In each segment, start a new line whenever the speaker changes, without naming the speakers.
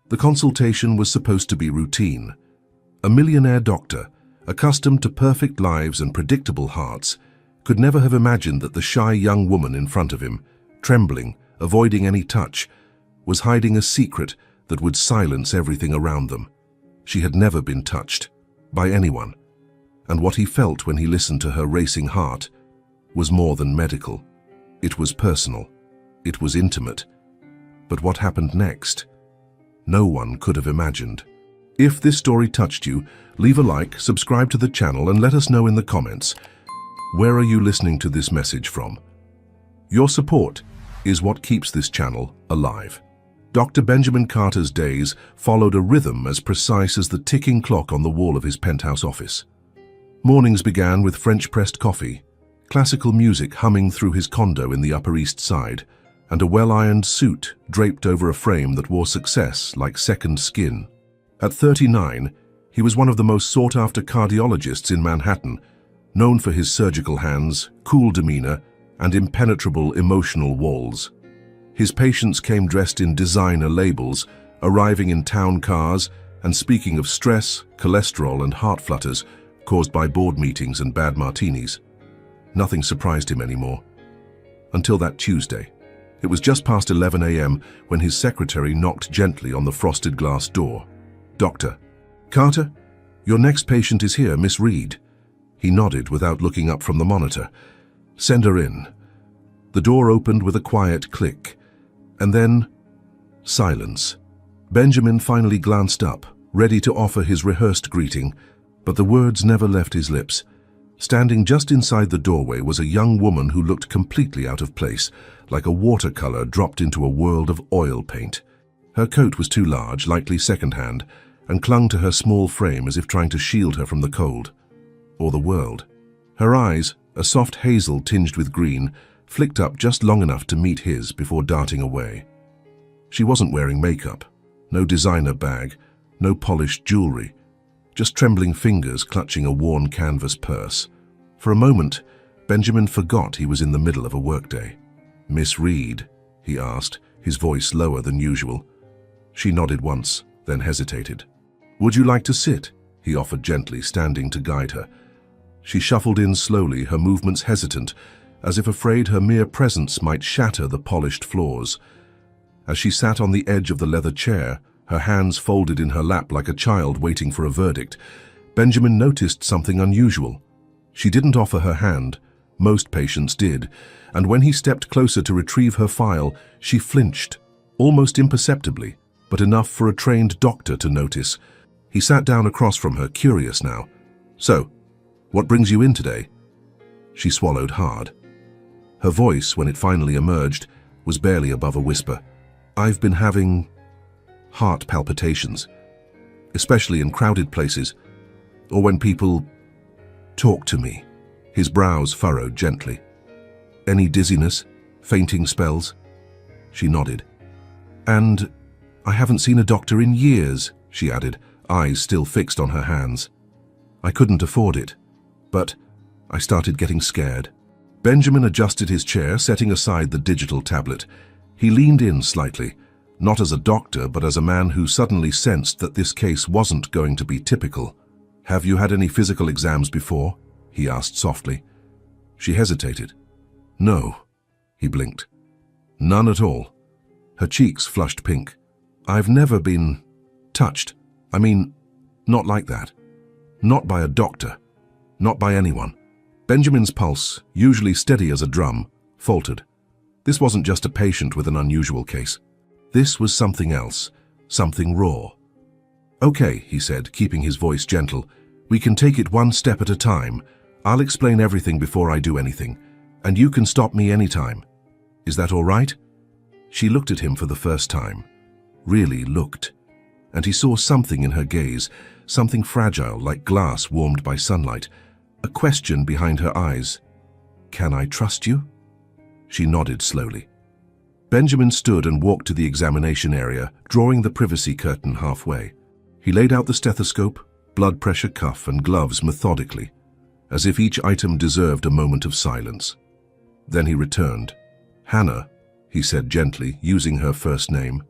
The consultation was supposed to be routine. A millionaire doctor, accustomed to perfect lives and predictable hearts, could never have imagined that the shy young woman in front of him, trembling, avoiding any touch, was hiding a secret that would silence everything around them. She had never been touched by anyone, and what he felt when he listened to her racing heart was more than medical. It was personal. It was intimate. But what happened next? No one could have imagined. If this story touched you, leave a like, subscribe to the channel, and let us know in the comments, where are you listening to this message from? Your support is what keeps this channel alive. Dr. Benjamin Carter's days followed a rhythm as precise as the ticking clock on the wall of his penthouse office. Mornings began with French-pressed coffee, classical music humming through his condo in the Upper East Side, and a well-ironed suit draped over a frame that wore success like second skin. At 39, he was one of the most sought-after cardiologists in Manhattan, known for his surgical hands, cool demeanor, and impenetrable emotional walls. His patients came dressed in designer labels, arriving in town cars, and speaking of stress, cholesterol, and heart flutters caused by board meetings and bad martinis. Nothing surprised him anymore. Until that Tuesday. It was just past 11 a.m. when his secretary knocked gently on the frosted glass door. "Doctor Carter, your next patient is here, Miss Reed." He nodded without looking up from the monitor. "Send her in." The door opened with a quiet click, and then silence. Benjamin finally glanced up, ready to offer his rehearsed greeting, but the words never left his lips. Standing just inside the doorway was a young woman who looked completely out of place, like a watercolor dropped into a world of oil paint. Her coat was too large, likely secondhand, and clung to her small frame as if trying to shield her from the cold, or the world. Her eyes, a soft hazel tinged with green, flicked up just long enough to meet his before darting away. She wasn't wearing makeup, no designer bag, no polished jewelry, just trembling fingers clutching a worn canvas purse. For a moment, Benjamin forgot he was in the middle of a workday. "Miss Reed?" he asked, his voice lower than usual. She nodded once, then hesitated. "Would you like to sit?" he offered gently, standing to guide her. She shuffled in slowly, her movements hesitant, as if afraid her mere presence might shatter the polished floors. As she sat on the edge of the leather chair, her hands folded in her lap like a child waiting for a verdict, Benjamin noticed something unusual. She didn't offer her hand. Most patients did, and when he stepped closer to retrieve her file, she flinched, almost imperceptibly, but enough for a trained doctor to notice. He sat down across from her, curious now. "So, what brings you in today?" She swallowed hard. Her voice, when it finally emerged, was barely above a whisper. "I've been having heart palpitations, especially in crowded places, or when people talk to me." His brows furrowed gently. "Any dizziness? Fainting spells?" She nodded. "And I haven't seen a doctor in years," she added, eyes still fixed on her hands. "I couldn't afford it, but I started getting scared." Benjamin adjusted his chair, setting aside the digital tablet. He leaned in slightly, not as a doctor, but as a man who suddenly sensed that this case wasn't going to be typical. "Have you had any physical exams before?" he asked softly. She hesitated. "No," he blinked. "None at all." Her cheeks flushed pink. "I've never been touched. I mean, not like that. Not by a doctor. Not by anyone." Benjamin's pulse, usually steady as a drum, faltered. This wasn't just a patient with an unusual case. This was something else, something raw. "Okay," he said, keeping his voice gentle. "We can take it one step at a time. I'll explain everything before I do anything, and you can stop me anytime. Is that all right?" She looked at him for the first time. Really looked. And he saw something in her gaze, something fragile like glass warmed by sunlight, a question behind her eyes. "Can I trust you?" She nodded slowly. Benjamin stood and walked to the examination area, drawing the privacy curtain halfway. He laid out the stethoscope, blood pressure cuff, and gloves methodically, as if each item deserved a moment of silence. Then he returned. "Hannah," he said gently, using her first name.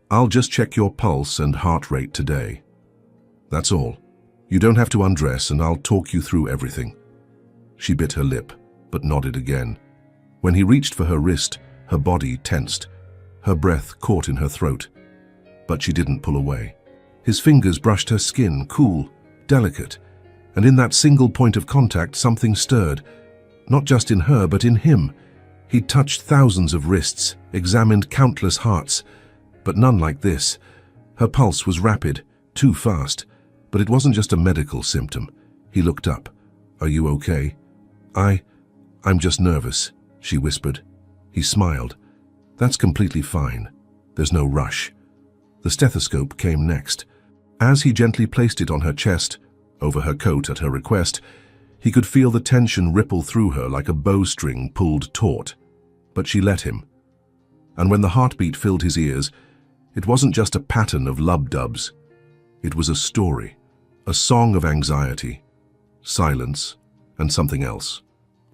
I'll just check your pulse and heart rate today. That's all. You don't have to undress and I'll talk you through everything. She bit her lip, but nodded again. When he reached for her wrist, her body tensed. Her breath caught in her throat. But she didn't pull away. His fingers brushed her skin, cool, delicate, and in that single point of contact something stirred, not just in her but in him. He'd touched thousands of wrists, examined countless hearts, but none like this. Her pulse was rapid, too fast, but it wasn't just a medical symptom. He looked up. "Are you okay?" I'm just nervous," she whispered. He smiled. "That's completely fine. There's no rush." The stethoscope came next. As he gently placed it on her chest, over her coat at her request, he could feel the tension ripple through her like a bowstring pulled taut. But she let him. And when the heartbeat filled his ears, it wasn't just a pattern of lub-dubs. It was a story, a song of anxiety, silence, and something else.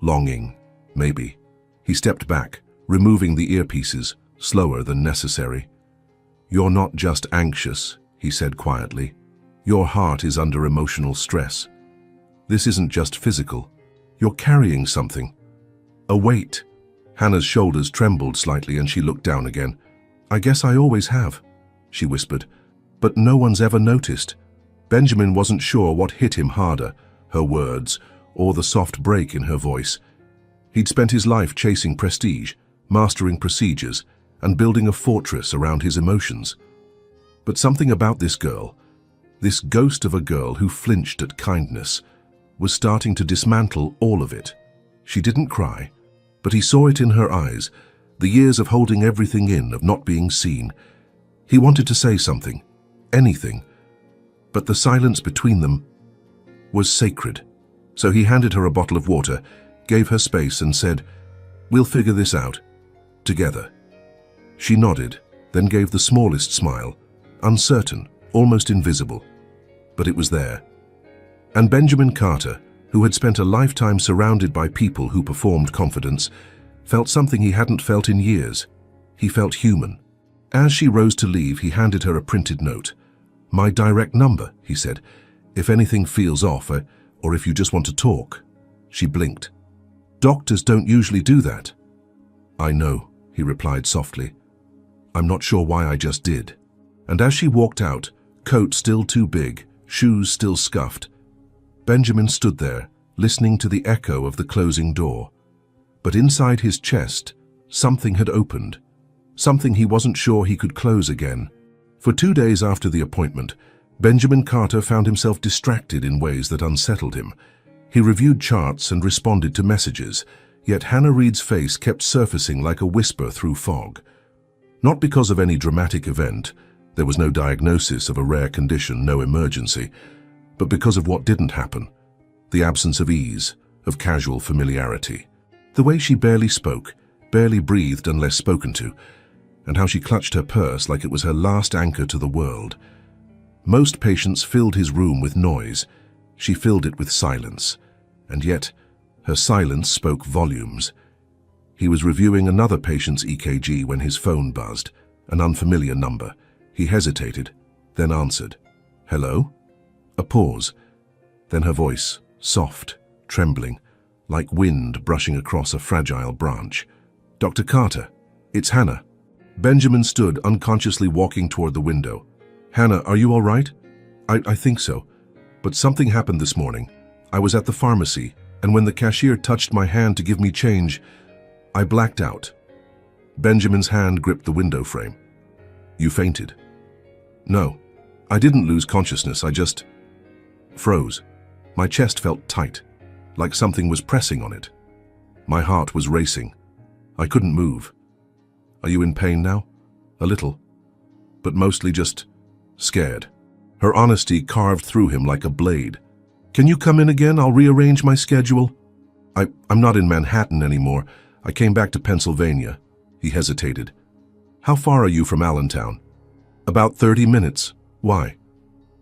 Longing, maybe. He stepped back, removing the earpieces, slower than necessary. "You're not just anxious," he said quietly. "Your heart is under emotional stress. This isn't just physical. You're carrying something. A weight." Hannah's shoulders trembled slightly and she looked down again. "I guess I always have," she whispered. "But no one's ever noticed." Benjamin wasn't sure what hit him harder, her words, or the soft break in her voice. He'd spent his life chasing prestige, mastering procedures, and building a fortress around his emotions. But something about this girl, this ghost of a girl who flinched at kindness, was starting to dismantle all of it. She didn't cry, but he saw it in her eyes, the years of holding everything in, of not being seen. He wanted to say something, anything, but the silence between them was sacred. So he handed her a bottle of water, gave her space and said, "We'll figure this out, together." She nodded, then gave the smallest smile, uncertain, almost invisible. But it was there. And Benjamin Carter, who had spent a lifetime surrounded by people who performed confidence, felt something he hadn't felt in years. He felt human. As she rose to leave, he handed her a printed note. "My direct number," he said, "if anything feels off, or if you just want to talk." She blinked. "Doctors don't usually do that." "I know," he replied softly. "I'm not sure why I just did." And as she walked out, coat still too big, shoes still scuffed, Benjamin stood there, listening to the echo of the closing door. But inside his chest, something had opened, something he wasn't sure he could close again. For 2 days after the appointment, Benjamin Carter found himself distracted in ways that unsettled him. He reviewed charts and responded to messages, yet Hannah Reid's face kept surfacing like a whisper through fog. Not because of any dramatic event, there was no diagnosis of a rare condition, no emergency, but because of what didn't happen, the absence of ease, of casual familiarity. The way she barely spoke, barely breathed unless spoken to, and how she clutched her purse like it was her last anchor to the world. Most patients filled his room with noise. She filled it with silence, and yet her silence spoke volumes. He was reviewing another patient's EKG when his phone buzzed, an unfamiliar number. He hesitated, then answered. "Hello?" A pause. Then her voice, soft, trembling, like wind brushing across a fragile branch. "Dr. Carter, it's Hannah." Benjamin stood, unconsciously walking toward the window. "Hannah, are you all right?" I think so. But something happened this morning. I was at the pharmacy, and when the cashier touched my hand to give me change, I blacked out." Benjamin's hand gripped the window frame. "You fainted?" "No, I didn't lose consciousness, I just froze. My chest felt tight, like something was pressing on it. My heart was racing. I couldn't move." "Are you in pain now?" "A little, but mostly just scared." Her honesty carved through him like a blade. "Can you come in again? I'll rearrange my schedule." I'm not in Manhattan anymore. I came back to Pennsylvania." He hesitated. "How far are you from Allentown?" "About 30 minutes. Why?"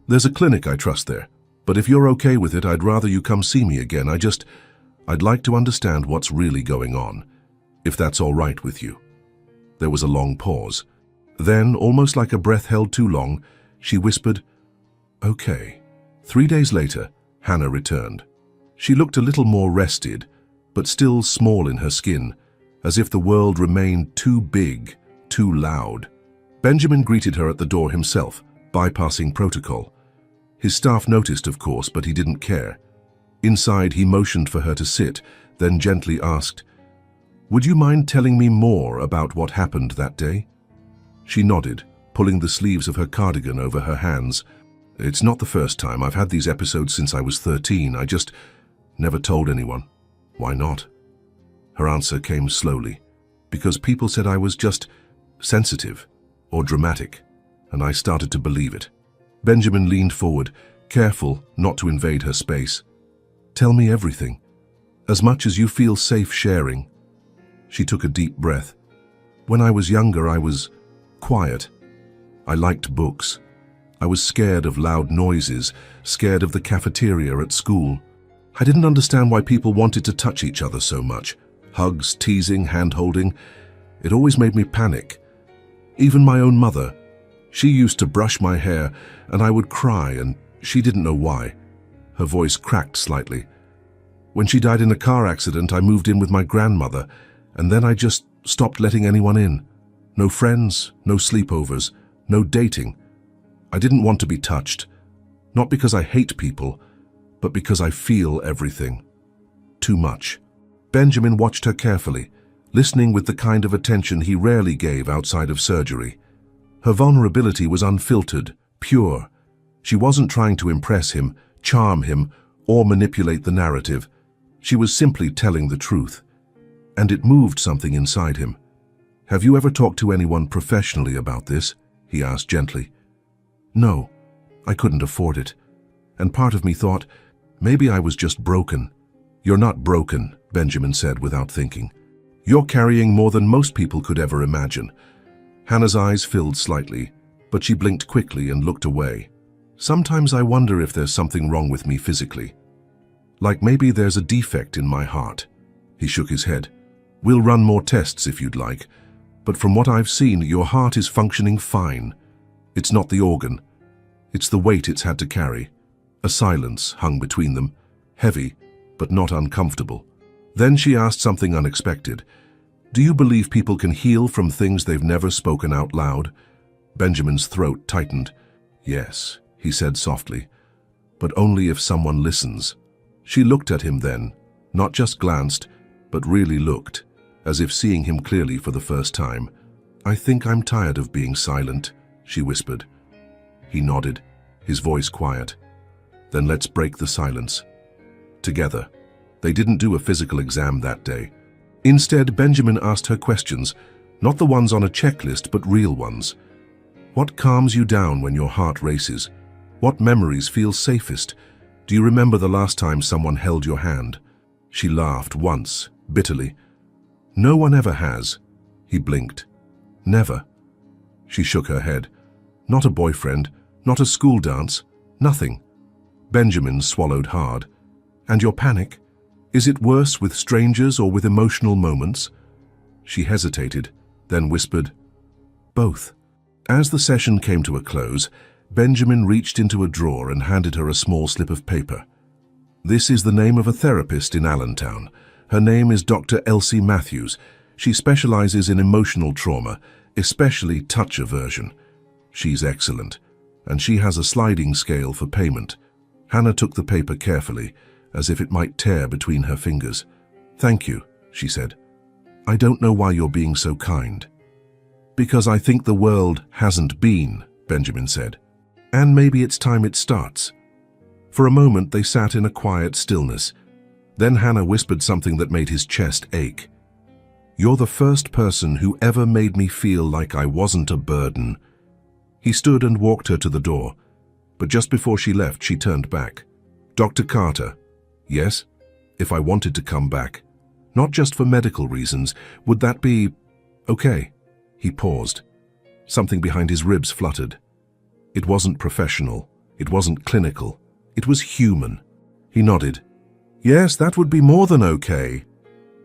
"There's a clinic I trust there. But if you're okay with it, I'd rather you come see me again. I'd like to understand what's really going on, if that's all right with you." There was a long pause. Then, almost like a breath held too long, she whispered, "Okay." 3 days later, Hannah returned. She looked a little more rested, but still small in her skin, as if the world remained too big, too loud. Benjamin greeted her at the door himself, bypassing protocol. His staff noticed, of course, but he didn't care. Inside, he motioned for her to sit, then gently asked, "Would you mind telling me more about what happened that day?" She nodded, pulling the sleeves of her cardigan over her hands. "It's not the first time. I've had these episodes since I was 13. I just never told anyone." "Why not?" Her answer came slowly. "Because people said I was just sensitive or dramatic, and I started to believe it." Benjamin leaned forward, careful not to invade her space. "Tell me everything, as much as you feel safe sharing." She took a deep breath. "When I was younger, I was quiet. I liked books. I was scared of loud noises, scared of the cafeteria at school. I didn't understand why people wanted to touch each other so much. Hugs, teasing, hand-holding. It always made me panic. Even my own mother. She used to brush my hair, and I would cry, and she didn't know why." Her voice cracked slightly. "When she died in a car accident, I moved in with my grandmother, and then I just stopped letting anyone in. No friends, no sleepovers, no dating. I didn't want to be touched. Not because I hate people, but because I feel everything. Too much." Benjamin watched her carefully, listening with the kind of attention he rarely gave outside of surgery. Her vulnerability was unfiltered, pure. She wasn't trying to impress him, charm him, or manipulate the narrative. She was simply telling the truth. And it moved something inside him. "Have you ever talked to anyone professionally about this?" he asked gently. "No, I couldn't afford it. And part of me thought, maybe I was just broken." "You're not broken," Benjamin said without thinking. "You're carrying more than most people could ever imagine." Hannah's eyes filled slightly, but she blinked quickly and looked away. "Sometimes I wonder if there's something wrong with me physically. Like maybe there's a defect in my heart." He shook his head. "We'll run more tests if you'd like, but from what I've seen, your heart is functioning fine. It's not the organ. It's the weight it's had to carry." A silence hung between them, heavy, but not uncomfortable. Then she asked something unexpected. "Do you believe people can heal from things they've never spoken out loud?" Benjamin's throat tightened. "Yes," he said softly, "but only if someone listens." She looked at him then, not just glanced, but really looked, as if seeing him clearly for the first time. "I think I'm tired of being silent," she whispered. He nodded, his voice quiet. "Then let's break the silence." Together. They didn't do a physical exam that day. Instead, Benjamin asked her questions, not the ones on a checklist, but real ones. "What calms you down when your heart races? What memories feel safest? Do you remember the last time someone held your hand?" She laughed once, bitterly. "No one ever has." He blinked. "Never." She shook her head. "Not a boyfriend, not a school dance, nothing." Benjamin swallowed hard. "And your panic? Is it worse with strangers or with emotional moments?" She hesitated, then whispered, "Both." As the session came to a close, Benjamin reached into a drawer and handed her a small slip of paper. "This is the name of a therapist in Allentown. Her name is Dr. Elsie Matthews. She specializes in emotional trauma, especially touch aversion. She's excellent, and she has a sliding scale for payment." Hannah took the paper carefully, as if it might tear between her fingers. "Thank you," she said. "I don't know why you're being so kind." "Because I think the world hasn't been," Benjamin said. "And maybe it's time it starts." For a moment they sat in a quiet stillness. Then Hannah whispered something that made his chest ache. "You're the first person who ever made me feel like I wasn't a burden." He stood and walked her to the door, but just before she left, she turned back. "Dr. Carter." "Yes?" "If I wanted to come back, not just for medical reasons, would that be okay?" He paused. Something behind his ribs fluttered. It wasn't professional. It wasn't clinical. It was human. He nodded. "Yes, that would be more than okay."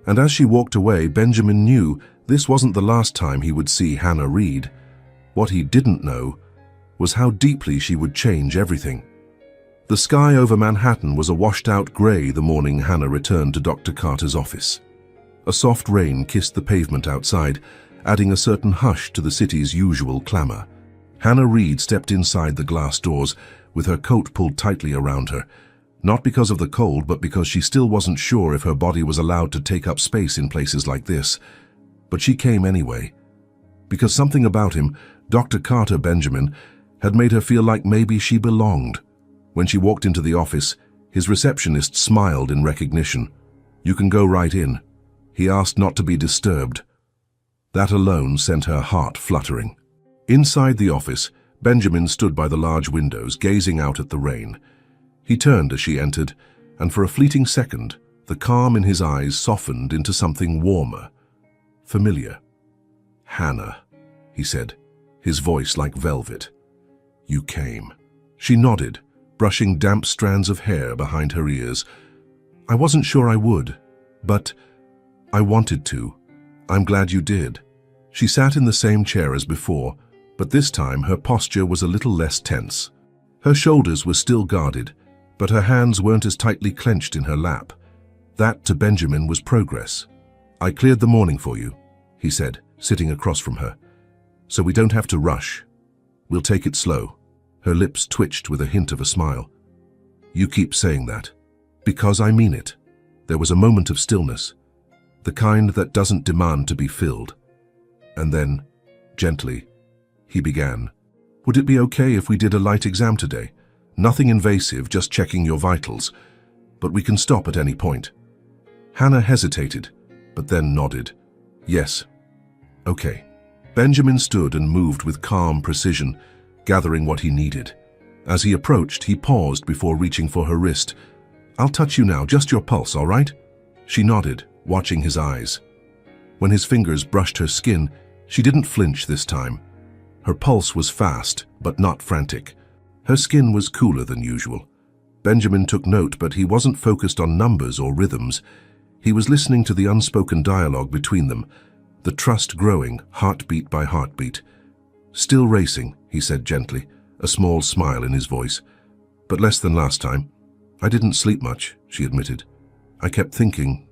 And as she walked away, Benjamin knew this wasn't the last time he would see Hannah Reed. What he didn't know was how deeply she would change everything. The sky over Manhattan was a washed-out grey the morning Hannah returned to Dr. Carter's office. A soft rain kissed the pavement outside, adding a certain hush to the city's usual clamour. Hannah Reed stepped inside the glass doors with her coat pulled tightly around her, not because of the cold, but because she still wasn't sure if her body was allowed to take up space in places like this. But she came anyway, because something about him, Dr. Carter Benjamin, had made her feel like maybe she belonged. When she walked into the office, his receptionist smiled in recognition. "You can go right in." He asked not to be disturbed. That alone sent her heart fluttering. Inside the office, Benjamin stood by the large windows, gazing out at the rain. He turned as she entered, and for a fleeting second, the calm in his eyes softened into something warmer, familiar. "Hannah," he said, his voice like velvet. "You came." She nodded, brushing damp strands of hair behind her ears. "I wasn't sure I would, but I wanted to. I'm glad you did." She sat in the same chair as before, but this time her posture was a little less tense. Her shoulders were still guarded, but her hands weren't as tightly clenched in her lap. That, to Benjamin, was progress. "I cleared the morning for you," he said, sitting across from her. "So we don't have to rush. We'll take it slow." Her lips twitched with a hint of a smile. "You keep saying that." "Because I mean it." There was a moment of stillness, the kind that doesn't demand to be filled. And then, gently, he began. "Would it be okay if we did a light exam today? Nothing invasive, just checking your vitals. But we can stop at any point." Hannah hesitated, but then nodded. "Yes." "Okay." Benjamin stood and moved with calm precision, gathering what he needed. As he approached, he paused before reaching for her wrist. "I'll touch you now, just your pulse, all right?" She nodded, watching his eyes. When his fingers brushed her skin, she didn't flinch this time. Her pulse was fast, but not frantic. Her skin was cooler than usual. Benjamin took note, but he wasn't focused on numbers or rhythms. He was listening to the unspoken dialogue between them, the trust growing, heartbeat by heartbeat. "Still racing," he said gently, a small smile in his voice. "But less than last time." "I didn't sleep much," she admitted. "I kept thinking,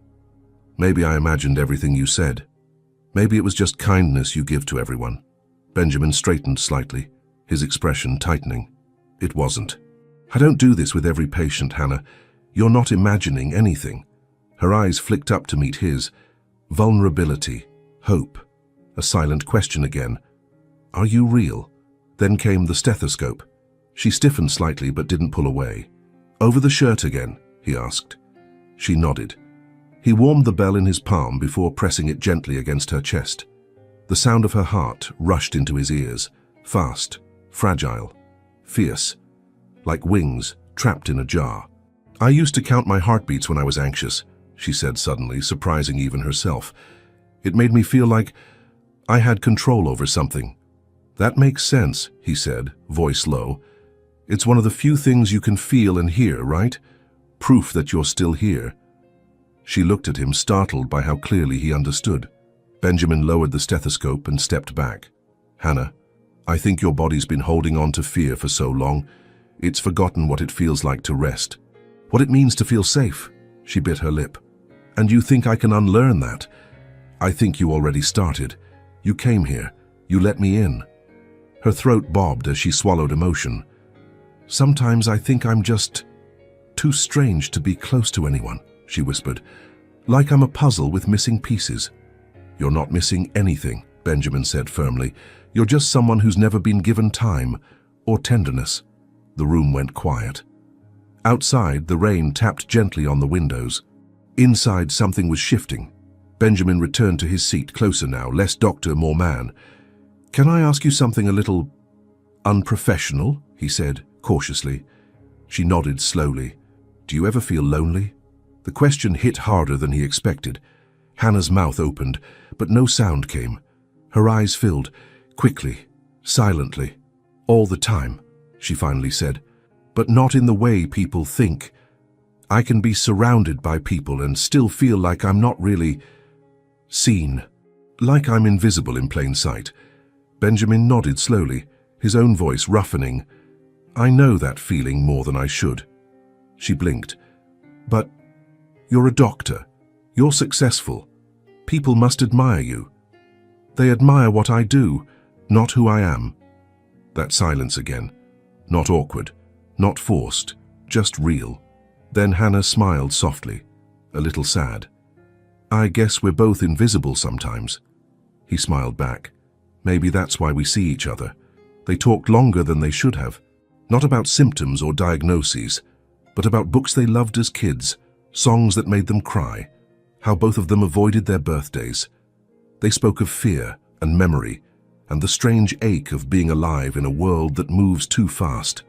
maybe I imagined everything you said. Maybe it was just kindness you give to everyone." Benjamin straightened slightly, his expression tightening. "It wasn't. I don't do this with every patient, Hannah. You're not imagining anything." Her eyes flicked up to meet his. Vulnerability, hope, a silent question again. "Are you real?" Then came the stethoscope. She stiffened slightly but didn't pull away. "Over the shirt again?" he asked. She nodded. He warmed the bell in his palm before pressing it gently against her chest. The sound of her heart rushed into his ears, fast, fragile, fierce, like wings trapped in a jar. "I used to count my heartbeats when I was anxious," she said suddenly, surprising even herself. "It made me feel like I had control over something." "That makes sense," he said, voice low. "It's one of the few things you can feel and hear, right? Proof that you're still here." She looked at him, startled by how clearly he understood. Benjamin lowered the stethoscope and stepped back. "Hannah, I think your body's been holding on to fear for so long, it's forgotten what it feels like to rest. What it means to feel safe." She bit her lip. "And you think I can unlearn that?" "I think you already started. You came here. You let me in." Her throat bobbed as she swallowed emotion. "Sometimes I think I'm just too strange to be close to anyone," she whispered. "Like I'm a puzzle with missing pieces." "You're not missing anything," Benjamin said firmly. "You're just someone who's never been given time or tenderness." The room went quiet. Outside, the rain tapped gently on the windows. Inside, something was shifting. Benjamin returned to his seat, closer now, less doctor, more man. "Can I ask you something a little unprofessional?" he said, cautiously. She nodded slowly. "Do you ever feel lonely?" The question hit harder than he expected. Hannah's mouth opened, but no sound came. Her eyes filled, quickly, silently. "All the time," she finally said. "But not in the way people think. I can be surrounded by people and still feel like I'm not really seen, like I'm invisible in plain sight. Benjamin nodded slowly, his own voice roughening. "I know that feeling more than I should." She blinked. "But you're a doctor. You're successful. People must admire you. They admire what I do, not who I am." That silence again. Not awkward, not forced, just real. Then Hannah smiled softly, a little sad. "I guess we're both invisible sometimes." He smiled back. "Maybe that's why we see each other." They talked longer than they should have. Not about symptoms or diagnoses, but about books they loved as kids, songs that made them cry, how both of them avoided their birthdays. They spoke of fear and memory, and the strange ache of being alive in a world that moves too fast.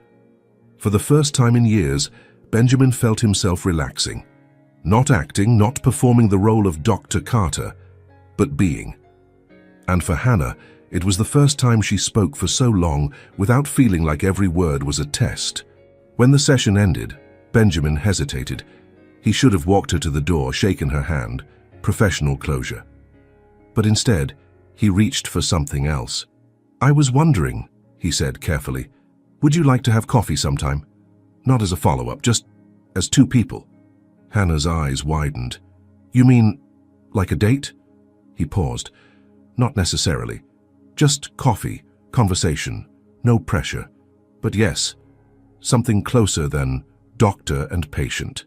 For the first time in years, Benjamin felt himself relaxing. Not acting, not performing the role of Dr. Carter, but being. And for Hannah, it was the first time she spoke for so long without feeling like every word was a test. When the session ended, Benjamin hesitated. He should have walked her to the door, shaken her hand, professional closure. But instead, he reached for something else. "I was wondering," he said carefully, "would you like to have coffee sometime? Not as a follow-up, just as two people." Hannah's eyes widened. "You mean, like a date?" He paused. "Not necessarily. Just coffee, conversation, no pressure. But yes, something closer than doctor and patient."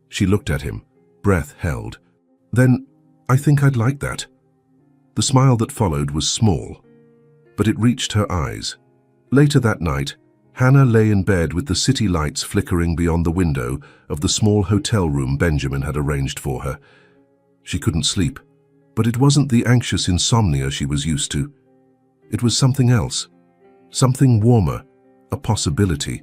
She looked at him, breath held. "Then I think I'd like that." The smile that followed was small, but it reached her eyes. Later that night, Hannah lay in bed with the city lights flickering beyond the window of the small hotel room Benjamin had arranged for her. She couldn't sleep, but it wasn't the anxious insomnia she was used to. It was something else, something warmer, a possibility.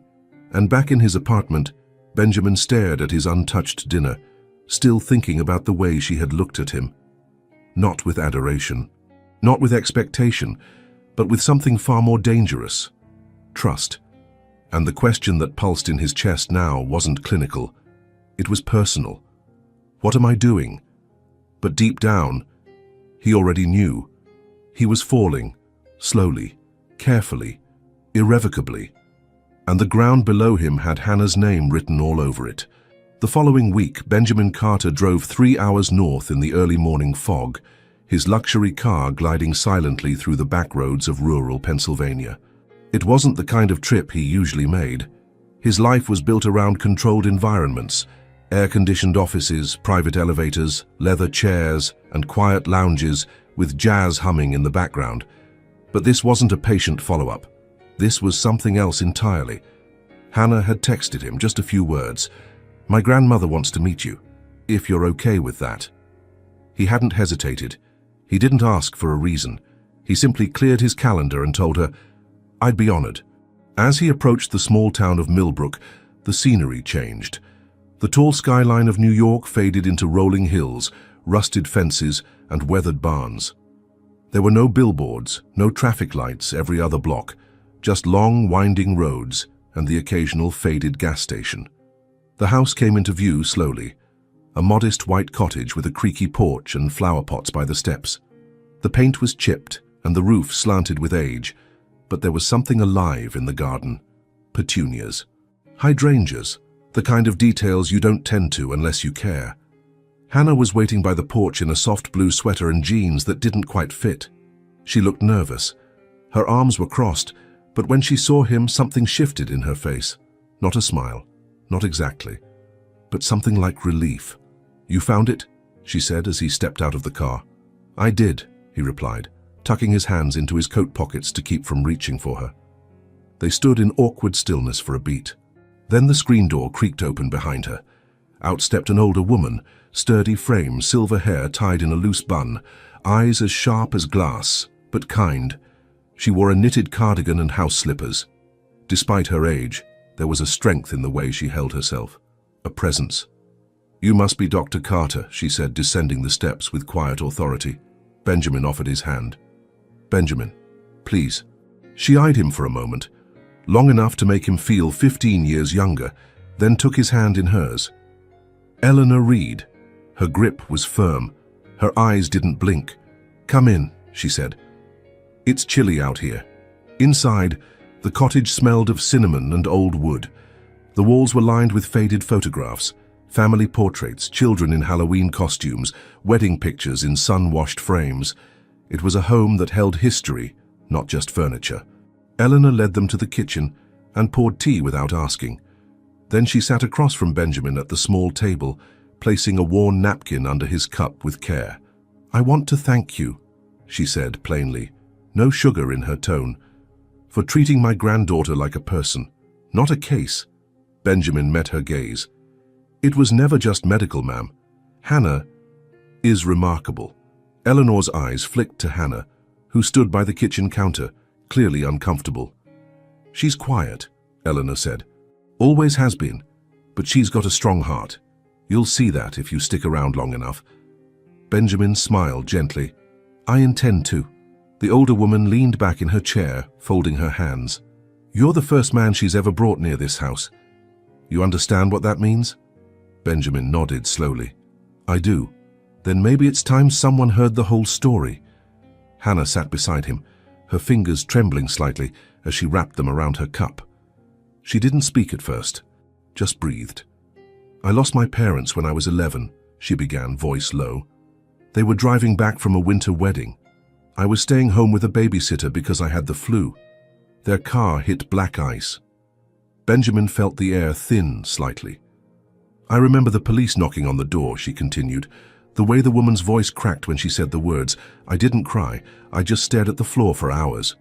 And back in his apartment, Benjamin stared at his untouched dinner, still thinking about the way she had looked at him. Not with adoration, not with expectation, but with something far more dangerous: trust. And the question that pulsed in his chest now wasn't clinical. It was personal. What am I doing? But deep down, he already knew. He was falling, slowly, carefully, irrevocably. And the ground below him had Hannah's name written all over it. The following week, Benjamin Carter drove 3 hours north in the early morning fog, his luxury car gliding silently through the back roads of rural Pennsylvania. It wasn't the kind of trip he usually made. His life was built around controlled environments: air-conditioned offices, private elevators, leather chairs, and quiet lounges with jazz humming in the background. But this wasn't a patient follow-up. This was something else entirely. Hannah had texted him just a few words. "My grandmother wants to meet you, if you're okay with that." He hadn't hesitated. He didn't ask for a reason. He simply cleared his calendar and told her, "I'd be honored." As he approached the small town of Millbrook, the scenery changed. The tall skyline of New York faded into rolling hills, rusted fences, and weathered barns. There were no billboards, no traffic lights every other block, just long, winding roads and the occasional faded gas station. The house came into view slowly, a modest white cottage with a creaky porch and flower pots by the steps. The paint was chipped and the roof slanted with age, but there was something alive in the garden. Petunias. Hydrangeas, the kind of details you don't tend to unless you care. Hannah was waiting by the porch in a soft blue sweater and jeans that didn't quite fit. She looked nervous. Her arms were crossed, but when she saw him, something shifted in her face. Not a smile, not exactly, but something like relief. "You found it?" she said as he stepped out of the car. "I did," he replied, tucking his hands into his coat pockets to keep from reaching for her. They stood in awkward stillness for a beat. Then the screen door creaked open behind her. Out stepped an older woman, sturdy frame, silver hair tied in a loose bun, eyes as sharp as glass, but kind. She wore a knitted cardigan and house slippers. Despite her age, there was a strength in the way she held herself, a presence. "You must be Dr. Carter," she said, descending the steps with quiet authority. Benjamin offered his hand. "Benjamin, please." She eyed him for a moment, long enough to make him feel 15 years younger, then took his hand in hers. "Eleanor Reed." Her grip was firm. Her eyes didn't blink. "Come in," she said. It's chilly out here. Inside, the cottage smelled of cinnamon and old wood. The walls were lined with faded photographs, family portraits, children in Halloween costumes, wedding pictures in sun-washed frames. It was a home that held history, not just furniture. Eleanor led them to the kitchen and poured tea without asking. Then she sat across from Benjamin at the small table, placing a worn napkin under his cup with care. "I want to thank you," she said plainly, no sugar in her tone, "for treating my granddaughter like a person, not a case." Benjamin met her gaze. "It was never just medical, ma'am. Hannah is remarkable." Eleanor's eyes flicked to Hannah, who stood by the kitchen counter, clearly uncomfortable. "She's quiet," Eleanor said. "Always has been, but she's got a strong heart. You'll see that if you stick around long enough." Benjamin smiled gently. "I intend to." The older woman leaned back in her chair, folding her hands. "You're the first man she's ever brought near this house. You understand what that means?" Benjamin nodded slowly. "I do." "Then maybe it's time someone heard the whole story." Hannah sat beside him, her fingers trembling slightly as she wrapped them around her cup. She didn't speak at first, just breathed. "I lost my parents when I was 11, she began, voice low. "They were driving back from a winter wedding. I was staying home with a babysitter because I had the flu. Their car hit black ice." Benjamin felt the air thin slightly. "I remember the police knocking on the door," she continued. "The way the woman's voice cracked when she said the words. I didn't cry. I just stared at the floor for hours."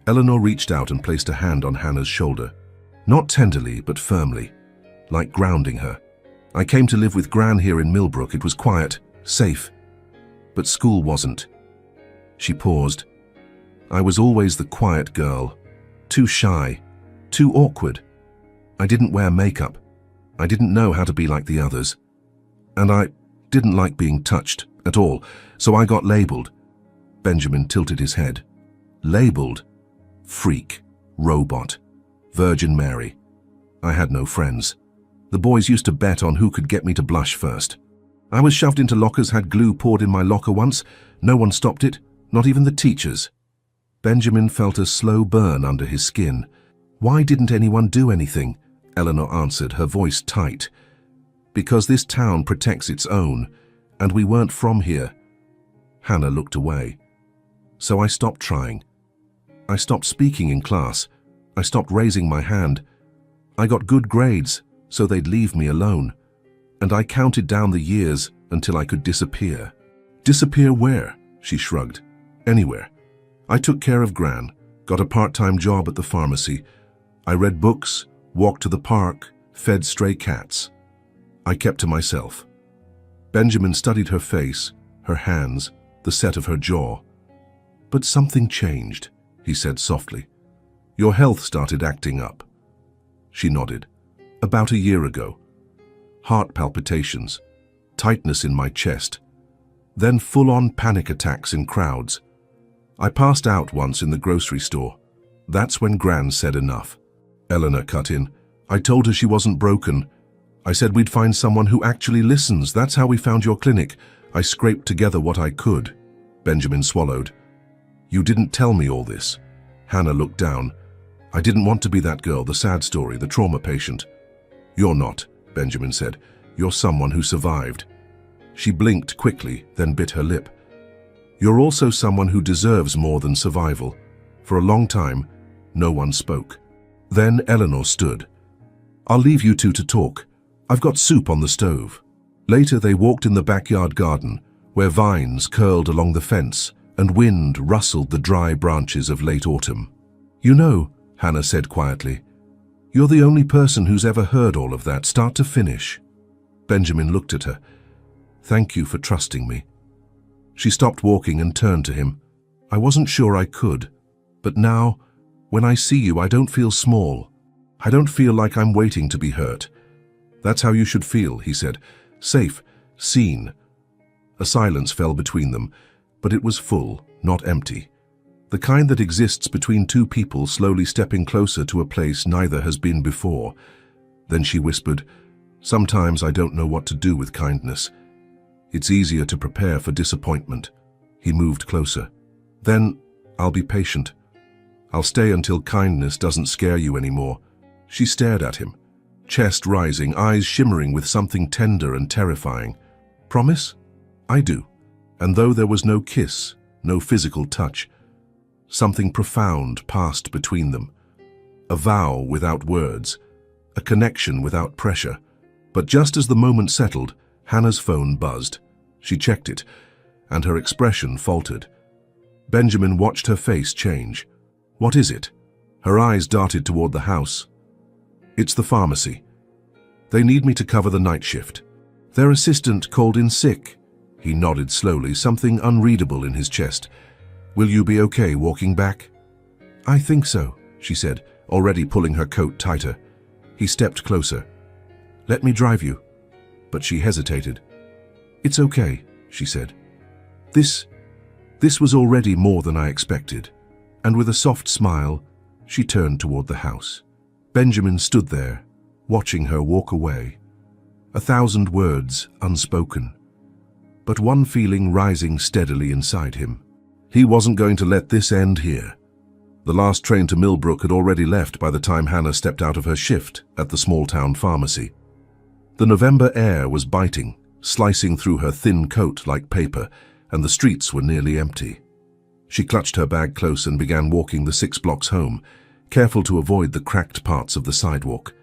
Eleanor reached out and placed a hand on Hannah's shoulder. Not tenderly, but firmly, like grounding her. "I came to live with Gran here in Millbrook. It was quiet, safe. But school wasn't." She paused. "I was always the quiet girl. Too shy. Too awkward. I didn't wear makeup. I didn't know how to be like the others. And I didn't like being touched at all, so I got labeled." Benjamin tilted his head. "Labeled? Freak, robot, Virgin Mary. I had no friends. The boys used to bet on who could get me to blush first. I was shoved into lockers, had glue poured in my locker once. No one stopped it, not even the teachers." Benjamin felt a slow burn under his skin. "Why didn't anyone do anything?" Eleanor answered, her voice tight. "Because this town protects its own, and we weren't from here." Hannah looked away. "So I stopped trying. I stopped speaking in class. I stopped raising my hand. I got good grades, so they'd leave me alone. And I counted down the years until I could disappear." "Disappear where?" she shrugged. "Anywhere. I took care of Gran, got a part-time job at the pharmacy. I read books, walked to the park, fed stray cats. I kept to myself." Benjamin studied her face, her hands, the set of her jaw. "But something changed," he said softly. "Your health started acting up." She nodded. "About a year ago. Heart palpitations, tightness in my chest, then full-on panic attacks in crowds. I passed out once in the grocery store. That's when Gran said enough." Eleanor cut in. "I told her she wasn't broken. I said we'd find someone who actually listens. That's how we found your clinic. I scraped together what I could." Benjamin swallowed. "You didn't tell me all this." Hannah looked down. "I didn't want to be that girl, the sad story, the trauma patient." "You're not," Benjamin said. "You're someone who survived." She blinked quickly, then bit her lip. "You're also someone who deserves more than survival." For a long time, no one spoke. Then Eleanor stood. "I'll leave you two to talk. I've got soup on the stove." Later they walked in the backyard garden, where vines curled along the fence and wind rustled the dry branches of late autumn. "You know," Hannah said quietly, "you're the only person who's ever heard all of that, start to finish." Benjamin looked at her. "Thank you for trusting me." She stopped walking and turned to him. "I wasn't sure I could, but now, when I see you, I don't feel small. I don't feel like I'm waiting to be hurt." "That's how you should feel," he said. "Safe, seen." A silence fell between them, but it was full, not empty. The kind that exists between two people slowly stepping closer to a place neither has been before. Then she whispered, "Sometimes I don't know what to do with kindness. It's easier to prepare for disappointment." He moved closer. "Then I'll be patient. I'll stay until kindness doesn't scare you anymore." She stared at him, chest rising, eyes shimmering with something tender and terrifying. "Promise?" "I do." And though there was no kiss, no physical touch, something profound passed between them. A vow without words, a connection without pressure. But just as the moment settled, Hannah's phone buzzed. She checked it, and her expression faltered. Benjamin watched her face change. "What is it?" Her eyes darted toward the house. "It's the pharmacy. They need me to cover the night shift. Their assistant called in sick." He nodded slowly, something unreadable in his chest. "Will you be okay walking back?" "I think so," she said, already pulling her coat tighter. He stepped closer. "Let me drive you." But she hesitated. "It's okay," she said. This was already more than I expected." And with a soft smile, she turned toward the house. Benjamin stood there, watching her walk away. 1,000 words unspoken, but one feeling rising steadily inside him. He wasn't going to let this end here. The last train to Millbrook had already left by the time Hannah stepped out of her shift at the small-town pharmacy. The November air was biting, slicing through her thin coat like paper, and the streets were nearly empty. She clutched her bag close and began walking the 6 blocks home, careful to avoid the cracked parts of the sidewalk.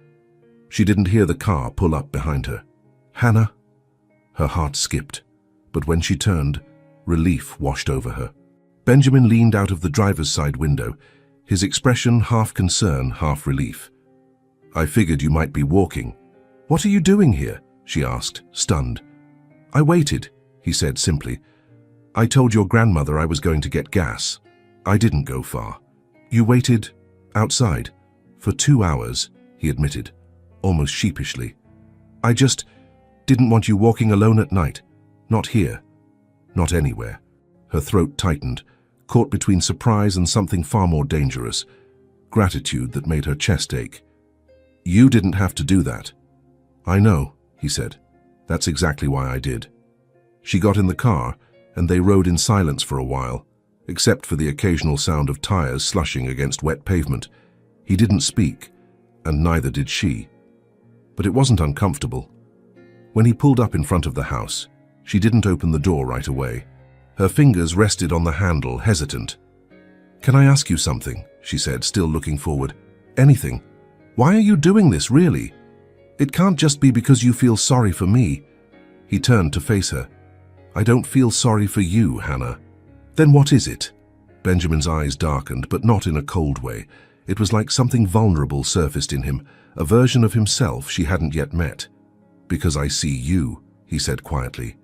She didn't hear the car pull up behind her. "Hannah?" Her heart skipped, but when she turned, relief washed over her. Benjamin leaned out of the driver's side window, his expression half concern, half relief. "I figured you might be walking." "What are you doing here?" she asked, stunned. "I waited," he said simply. "I told your grandmother I was going to get gas. I didn't go far." "You waited outside for 2 hours," he admitted, almost sheepishly. "I just didn't want you walking alone at night. Not here. Not anywhere." Her throat tightened, caught between surprise and something far more dangerous, gratitude that made her chest ache. "You didn't have to do that." "I know," he said. "That's exactly why I did." She got in the car, and they rode in silence for a while, except for the occasional sound of tires slushing against wet pavement. He didn't speak, and neither did she. But it wasn't uncomfortable. When he pulled up in front of the house, she didn't open the door right away. Her fingers rested on the handle, hesitant. "Can I ask you something?" she said, still looking forward. "Anything. Why are you doing this, really? It can't just be because you feel sorry for me." He turned to face her. "I don't feel sorry for you, Hannah." "Then what is it?" Benjamin's eyes darkened, but not in a cold way. It was like something vulnerable surfaced in him, a version of himself she hadn't yet met. "Because I see you," he said quietly.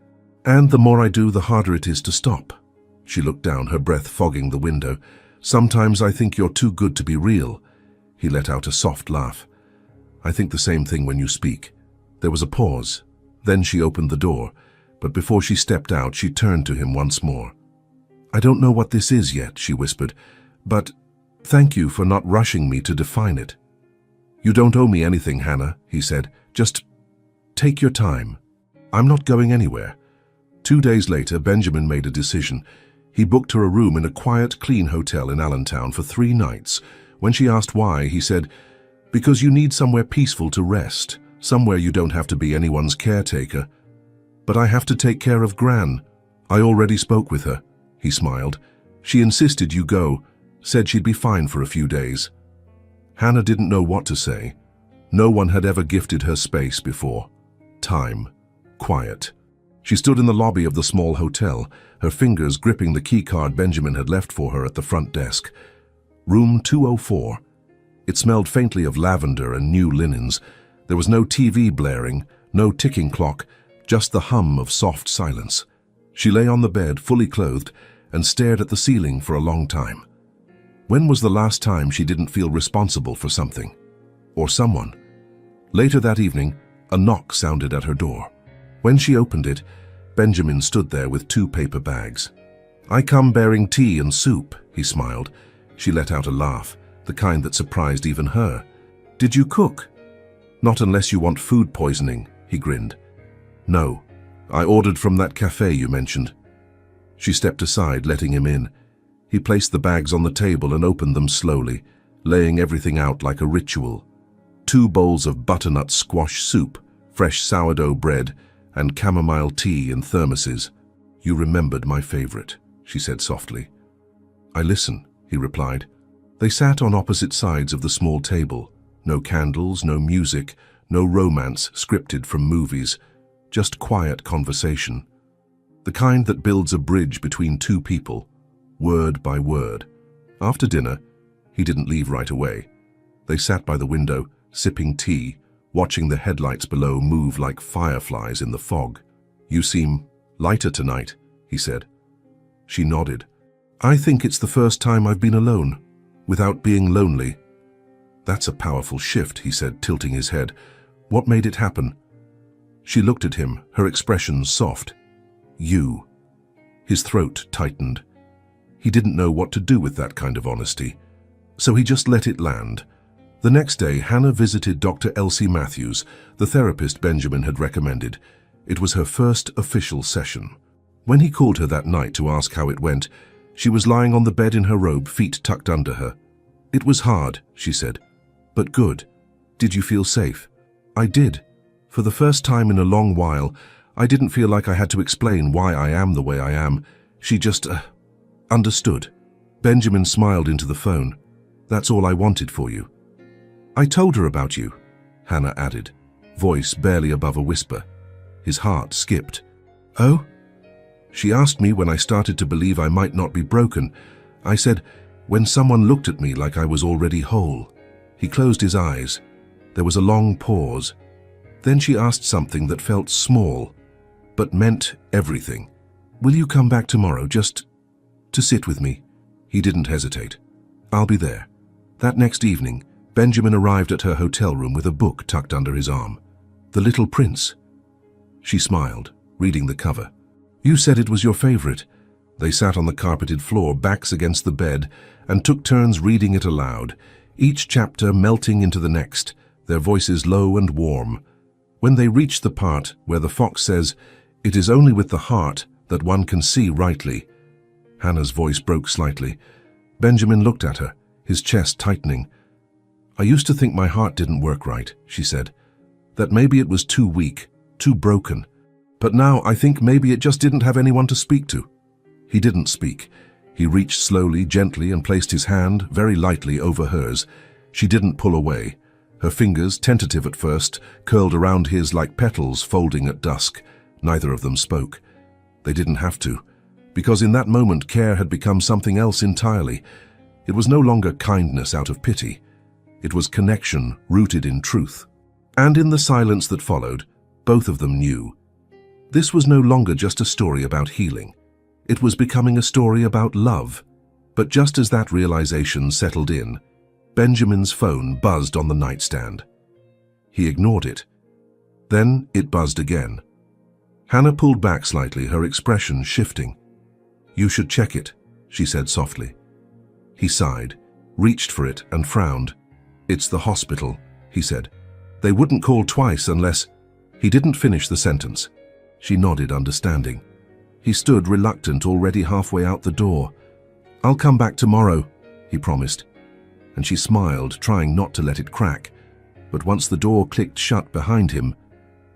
"And the more I do, the harder it is to stop." She looked down, her breath fogging the window. "Sometimes I think you're too good to be real." He let out a soft laugh. "I think the same thing when you speak." There was a pause. Then she opened the door, but before she stepped out, she turned to him once more. "I don't know what this is yet," she whispered, "but thank you for not rushing me to define it." "You don't owe me anything, Hannah," he said. "Just take your time. I'm not going anywhere." 2 days later, Benjamin made a decision. He booked her a room in a quiet, clean hotel in Allentown for 3 nights. When she asked why, he said, "Because you need somewhere peaceful to rest, somewhere you don't have to be anyone's caretaker." "But I have to take care of Gran." "I already spoke with her," he smiled. "She insisted you go, said she'd be fine for a few days." Hannah didn't know what to say. No one had ever gifted her space before. Time. Quiet. She stood in the lobby of the small hotel, her fingers gripping the keycard Benjamin had left for her at the front desk. Room 204. It smelled faintly of lavender and new linens. There was no TV blaring, no ticking clock, just the hum of soft silence. She lay on the bed, fully clothed, and stared at the ceiling for a long time. When was the last time she didn't feel responsible for something? Or someone? Later that evening, a knock sounded at her door. When she opened it, Benjamin stood there with 2 paper bags. "I come bearing tea and soup," he smiled. She let out a laugh, the kind that surprised even her. "Did you cook?" "Not unless you want food poisoning," he grinned. "No, I ordered from that cafe you mentioned." She stepped aside, letting him in. He placed the bags on the table and opened them slowly, laying everything out like a ritual. 2 bowls of butternut squash soup, fresh sourdough bread, and chamomile tea in thermoses. "You remembered my favorite," she said softly. "I listen," he replied. They sat on opposite sides of the small table. No candles, no music, no romance scripted from movies, just quiet conversation. The kind that builds a bridge between 2 people, word by word. After dinner, he didn't leave right away. They sat by the window, sipping tea, watching the headlights below move like fireflies in the fog. "You seem lighter tonight," he said. She nodded. "I think it's the first time I've been alone, without being lonely." "That's a powerful shift," he said, tilting his head. "What made it happen?" She looked at him, her expression soft. "You." His throat tightened. He didn't know what to do with that kind of honesty, so he just let it land. The next day, Hannah visited Dr. Elsie Matthews, the therapist Benjamin had recommended. It was her first official session. When he called her that night to ask how it went, she was lying on the bed in her robe, feet tucked under her. "It was hard," she said, "but good. Did you feel safe?" "I did. For the first time in a long while, I didn't feel like I had to explain why I am the way I am. She just, understood." Benjamin smiled into the phone. "That's all I wanted for you." "I told her about you," Hannah added, voice barely above a whisper. His heart skipped. "Oh?" "She asked me when I started to believe I might not be broken. I said, when someone looked at me like I was already whole." He closed his eyes. There was a long pause. Then she asked something that felt small, but meant everything. "Will you come back tomorrow, just to sit with me?" He didn't hesitate. "I'll be there." That next evening, Benjamin arrived at her hotel room with a book tucked under his arm. "The Little Prince." She smiled, reading the cover. "You said it was your favorite." They sat on the carpeted floor, backs against the bed, and took turns reading it aloud, each chapter melting into the next, their voices low and warm. When they reached the part where the fox says, "It is only with the heart that one can see rightly," Hannah's voice broke slightly. Benjamin looked at her, his chest tightening. "I used to think my heart didn't work right," she said. "That maybe it was too weak, too broken. But now I think maybe it just didn't have anyone to speak to." He didn't speak. He reached slowly, gently, and placed his hand, very lightly, over hers. She didn't pull away. Her fingers, tentative at first, curled around his like petals folding at dusk. Neither of them spoke. They didn't have to, because in that moment care had become something else entirely. It was no longer kindness out of pity. It was connection rooted in truth. And in the silence that followed, both of them knew. This was no longer just a story about healing. It was becoming a story about love. But just as that realization settled in, Benjamin's phone buzzed on the nightstand. He ignored it. Then it buzzed again. Hannah pulled back slightly, her expression shifting. "You should check it," she said softly. He sighed, reached for it, and frowned. "It's the hospital," he said. "They wouldn't call twice unless—" He didn't finish the sentence. She nodded, understanding. He stood reluctant, already halfway out the door. "I'll come back tomorrow," he promised. And she smiled, trying not to let it crack. But once the door clicked shut behind him,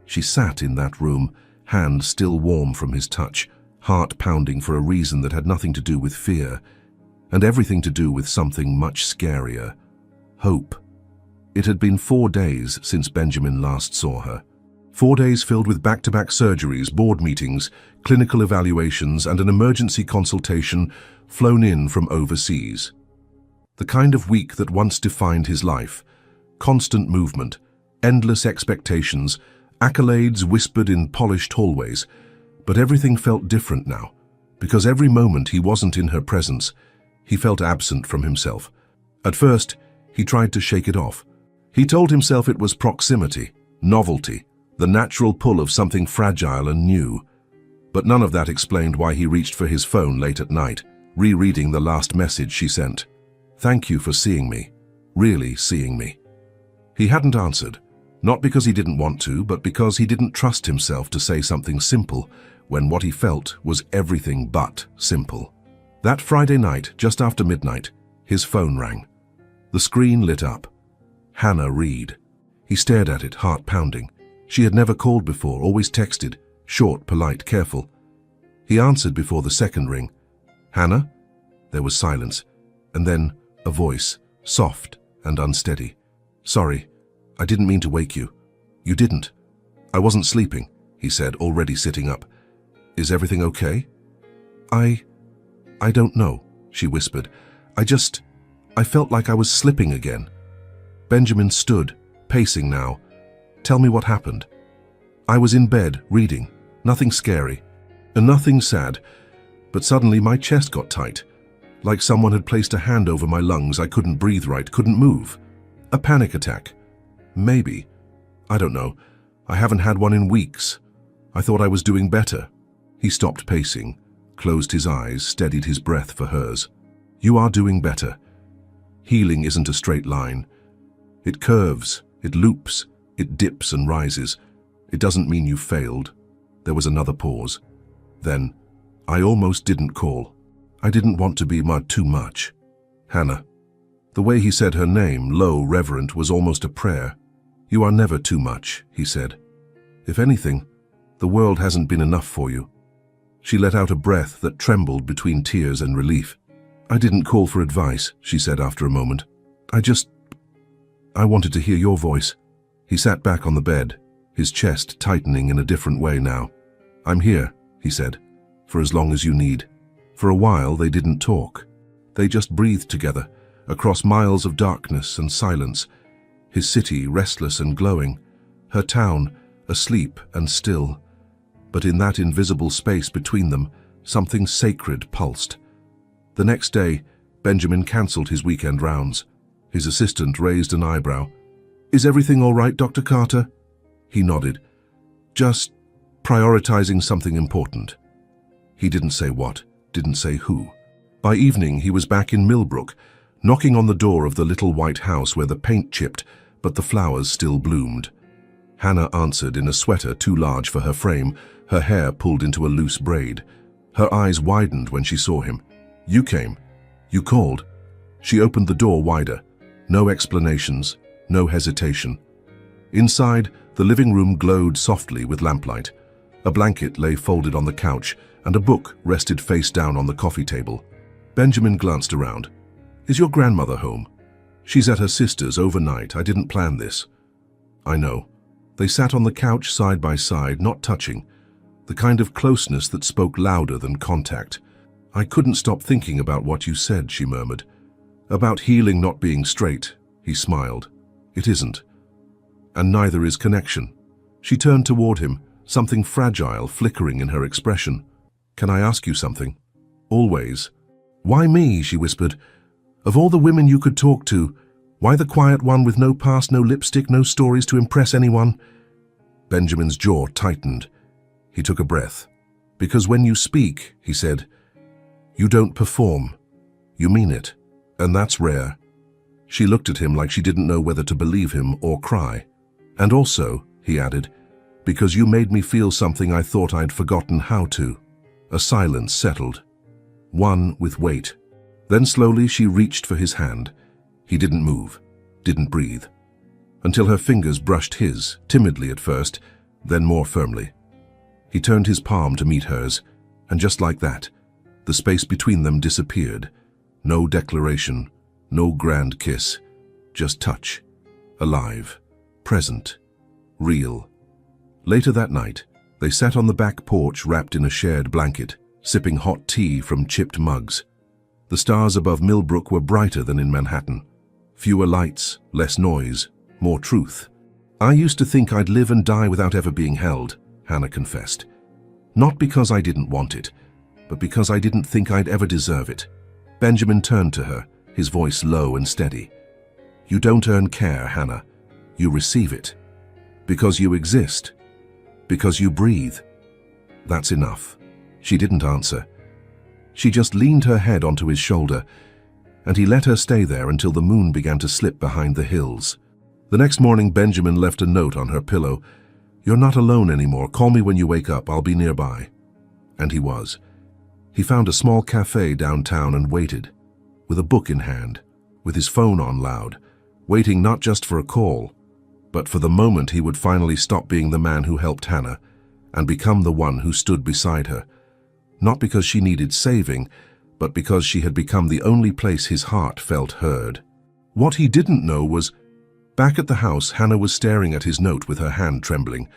she sat in that room, hand still warm from his touch, heart pounding for a reason that had nothing to do with fear, and everything to do with something much scarier. Hope. It had been 4 days since Benjamin last saw her. 4 days filled with back-to-back surgeries, board meetings, clinical evaluations, and an emergency consultation flown in from overseas. The kind of week that once defined his life. Constant movement, endless expectations, accolades whispered in polished hallways. But everything felt different now, because every moment he wasn't in her presence, he felt absent from himself. At first, he tried to shake it off. He told himself it was proximity, novelty, the natural pull of something fragile and new. But none of that explained why he reached for his phone late at night, rereading the last message she sent. "Thank you for seeing me, really seeing me." He hadn't answered, not because he didn't want to, but because he didn't trust himself to say something simple when what he felt was everything but simple. That Friday night, just after midnight, his phone rang. The screen lit up. Hannah Reed. He stared at it, heart pounding. She had never called before, always texted, short, polite, careful. He answered before the second ring. "Hannah?" There was silence, and then a voice, soft and unsteady. "Sorry, I didn't mean to wake you." "You didn't." "I wasn't sleeping," he said, already sitting up. "Is everything okay?" I don't know," she whispered. I felt like I was slipping again." Benjamin stood, pacing now. "Tell me what happened." "I was in bed, reading. Nothing scary. And nothing sad. But suddenly my chest got tight. Like someone had placed a hand over my lungs. I couldn't breathe right, couldn't move. A panic attack. Maybe. I don't know. I haven't had one in weeks. I thought I was doing better." He stopped pacing, closed his eyes, steadied his breath for hers. "You are doing better. Healing isn't a straight line. It curves, it loops, it dips and rises. It doesn't mean you failed." There was another pause. Then, "I almost didn't call. I didn't want to be too much." "Hannah." The way he said her name, low, reverent, was almost a prayer. "You are never too much," he said. "If anything, the world hasn't been enough for you." She let out a breath that trembled between tears and relief. "I didn't call for advice," she said after a moment. I wanted to hear your voice." He sat back on the bed, his chest tightening in a different way now. "I'm here," he said, "for as long as you need." For a while they didn't talk. They just breathed together, across miles of darkness and silence. His city restless and glowing, her town asleep and still. But in that invisible space between them, something sacred pulsed. The next day, Benjamin cancelled his weekend rounds. His assistant raised an eyebrow. "Is everything all right, Dr. Carter?" He nodded. "Just prioritizing something important." He didn't say what, didn't say who. By evening, he was back in Millbrook, knocking on the door of the little white house where the paint chipped, but the flowers still bloomed. Hannah answered in a sweater too large for her frame, her hair pulled into a loose braid. Her eyes widened when she saw him. "You came. You called." She opened the door wider. No explanations, no hesitation. Inside, the living room glowed softly with lamplight. A blanket lay folded on the couch, and a book rested face down on the coffee table. Benjamin glanced around. "Is your grandmother home?" "She's at her sister's overnight. I didn't plan this." "I know." They sat on the couch side by side, not touching. The kind of closeness that spoke louder than contact. "I couldn't stop thinking about what you said," she murmured. "About healing not being straight." He smiled. "It isn't. And neither is connection." She turned toward him, something fragile flickering in her expression. "Can I ask you something?" "Always." "Why me?" she whispered. "Of all the women you could talk to, why the quiet one with no past, no lipstick, no stories to impress anyone?" Benjamin's jaw tightened. He took a breath. "Because when you speak," he said, "you don't perform. You mean it. And that's rare." She looked at him like she didn't know whether to believe him or cry. "And also," he added, "because you made me feel something I thought I'd forgotten how to." A silence settled. One with weight. Then slowly she reached for his hand. He didn't move, didn't breathe. Until her fingers brushed his, timidly at first, then more firmly. He turned his palm to meet hers, and just like that, the space between them disappeared. No declaration, no grand kiss, just touch. Alive, present, real. Later that night, they sat on the back porch wrapped in a shared blanket, sipping hot tea from chipped mugs. The stars above Millbrook were brighter than in Manhattan. Fewer lights, less noise, more truth. "I used to think I'd live and die without ever being held," Hannah confessed. "Not because I didn't want it, but because I didn't think I'd ever deserve it." Benjamin turned to her, his voice low and steady. "You don't earn care, Hannah. You receive it. Because you exist. Because you breathe. That's enough." She didn't answer. She just leaned her head onto his shoulder, and he let her stay there until the moon began to slip behind the hills. The next morning, Benjamin left a note on her pillow. "You're not alone anymore. Call me when you wake up. I'll be nearby." And he was. He found a small cafe downtown and waited, with a book in hand, with his phone on loud, waiting not just for a call, but for the moment he would finally stop being the man who helped Hannah and become the one who stood beside her, not because she needed saving, but because she had become the only place his heart felt heard. What he didn't know was, back at the house, Hannah was staring at his note with her hand trembling,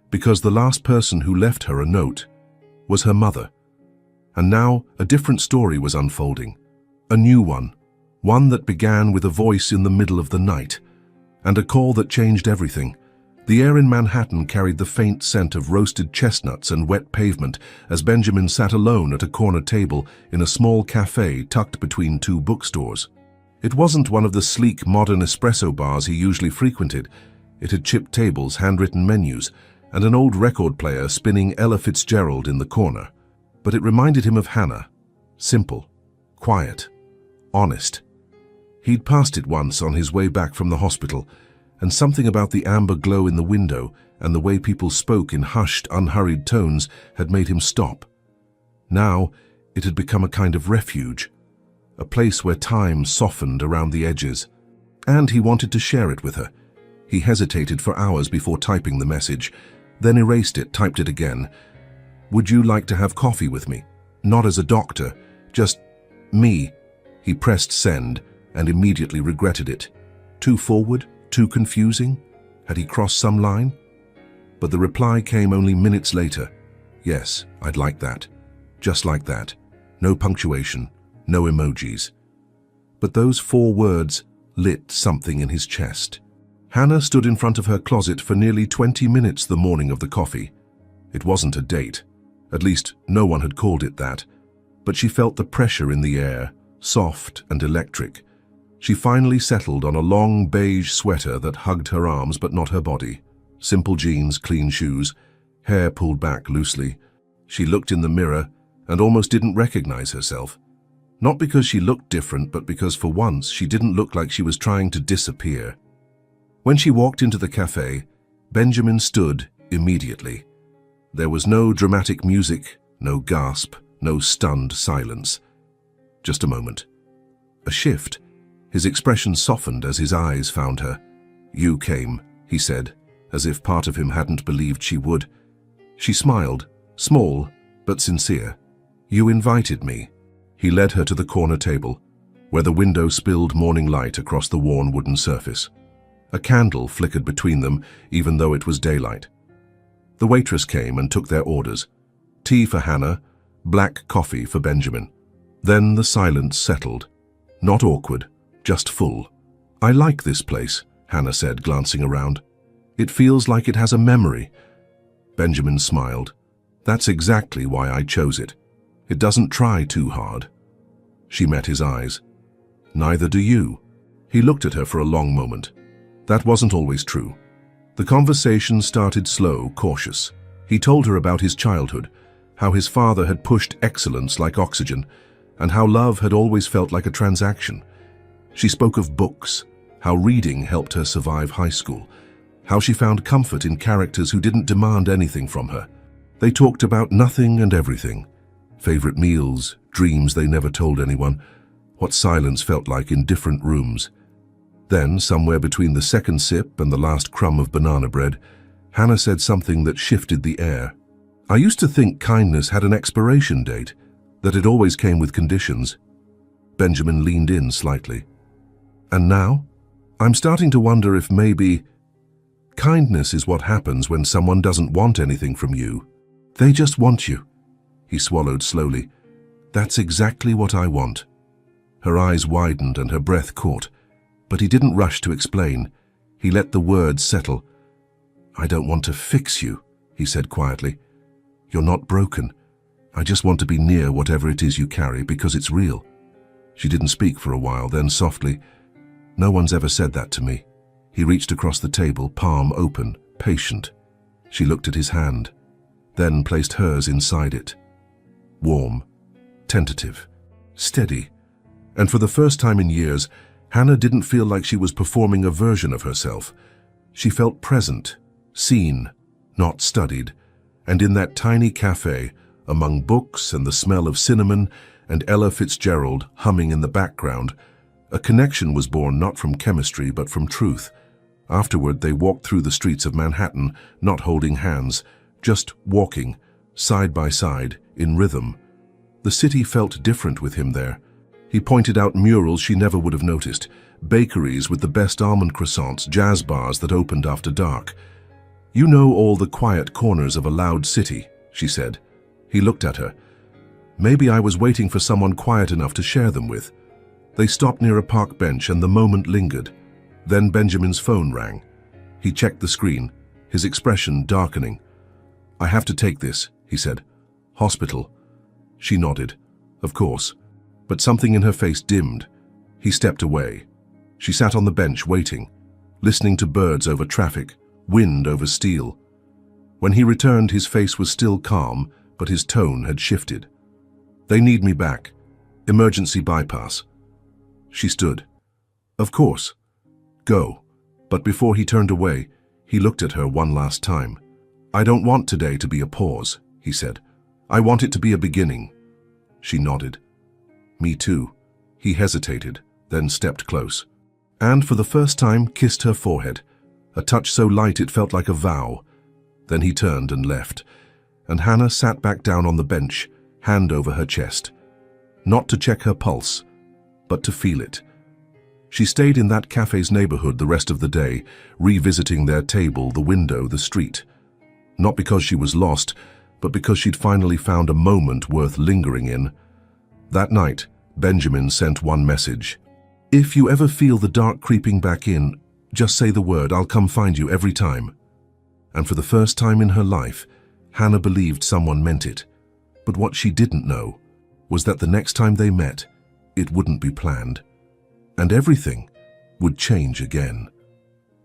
because the last person who left her a note was her mother. And now a different story was unfolding, a new one that began with a voice in the middle of the night, and a call that changed everything. The air in Manhattan carried the faint scent of roasted chestnuts and wet pavement as Benjamin sat alone at a corner table in a small cafe tucked between two bookstores. It wasn't one of the sleek, modern espresso bars he usually frequented. It had chipped tables, handwritten menus, and an old record player spinning Ella Fitzgerald in the corner. But it reminded him of Hannah. Simple, quiet, honest. He'd passed it once on his way back from the hospital, and something about the amber glow in the window and the way people spoke in hushed, unhurried tones had made him stop. Now, it had become a kind of refuge, a place where time softened around the edges. And he wanted to share it with her. He hesitated for hours before typing the message, then erased it, typed it again. "Would you like to have coffee with me? Not as a doctor, just me." He pressed send and immediately regretted it. Too forward? Too confusing? Had he crossed some line? But the reply came only minutes later. "Yes, I'd like that. Just like that. No punctuation, no emojis." But those 4 words lit something in his chest. Hannah stood in front of her closet for nearly 20 minutes the morning of the coffee. It wasn't a date. At least, no one had called it that. But she felt the pressure in the air, soft and electric. She finally settled on a long beige sweater that hugged her arms but not her body. Simple jeans, clean shoes, hair pulled back loosely. She looked in the mirror and almost didn't recognize herself. Not because she looked different, but because for once she didn't look like she was trying to disappear. When she walked into the cafe, Benjamin stood immediately. There was no dramatic music, no gasp, no stunned silence. Just a moment. A shift. His expression softened as his eyes found her. "You came," he said, as if part of him hadn't believed she would. She smiled, small but sincere. "You invited me." He led her to the corner table, where the window spilled morning light across the worn wooden surface. A candle flickered between them, even though it was daylight. The waitress came and took their orders. Tea for Hannah, black coffee for Benjamin. Then the silence settled. Not awkward, just full. "I like this place," Hannah said, glancing around. "It feels like it has a memory." Benjamin smiled. "That's exactly why I chose it. It doesn't try too hard." She met his eyes. "Neither do you." He looked at her for a long moment. That wasn't always true. The conversation started slow, cautious. He told her about his childhood, how his father had pushed excellence like oxygen, and how love had always felt like a transaction. She spoke of books, how reading helped her survive high school, how she found comfort in characters who didn't demand anything from her. They talked about nothing and everything. Favorite meals, dreams they never told anyone, what silence felt like in different rooms. Then, somewhere between the second sip and the last crumb of banana bread, Hannah said something that shifted the air. "I used to think kindness had an expiration date, that it always came with conditions." Benjamin leaned in slightly. "And now? I'm starting to wonder if maybe kindness is what happens when someone doesn't want anything from you. They just want you." He swallowed slowly. "That's exactly what I want." Her eyes widened and her breath caught, but he didn't rush to explain. He let the words settle. "I don't want to fix you," he said quietly. "You're not broken. I just want to be near whatever it is you carry because it's real." She didn't speak for a while, then softly, "No one's ever said that to me." He reached across the table, palm open, patient. She looked at his hand, then placed hers inside it. Warm, tentative, steady. And for the first time in years, Hannah didn't feel like she was performing a version of herself. She felt present, seen, not studied. And in that tiny cafe, among books and the smell of cinnamon and Ella Fitzgerald humming in the background. A connection was born not from chemistry but from truth. Afterward, they walked through the streets of Manhattan, not holding hands, just walking, side by side, in rhythm. The city felt different with him there. He pointed out murals she never would have noticed, bakeries with the best almond croissants, jazz bars that opened after dark. "You know all the quiet corners of a loud city," she said. He looked at her. Maybe I was waiting for someone quiet enough to share them with. They stopped near a park bench and the moment lingered. Then Benjamin's phone rang. He checked the screen, his expression darkening. "I have to take this," he said. "Hospital." She nodded. Of course. But something in her face dimmed. He stepped away. She sat on the bench waiting, listening to birds over traffic, wind over steel. When he returned, his face was still calm, but his tone had shifted. "They need me back. Emergency bypass." She stood. "Of course. Go." But before he turned away, he looked at her one last time. "I don't want today to be a pause," he said. "I want it to be a beginning." She nodded. "Me too." He hesitated, then stepped close. And for the first time kissed her forehead, a touch so light it felt like a vow. Then he turned and left, and Hannah sat back down on the bench, hand over her chest. Not to check her pulse, but to feel it. She stayed in that cafe's neighborhood the rest of the day, revisiting their table, the window, the street. Not because she was lost, but because she'd finally found a moment worth lingering in. That night, Benjamin sent one message. "If you ever feel the dark creeping back in, just say the word, I'll come find you every time." And for the first time in her life, Hannah believed someone meant it. But what she didn't know was that the next time they met, it wouldn't be planned. And everything would change again.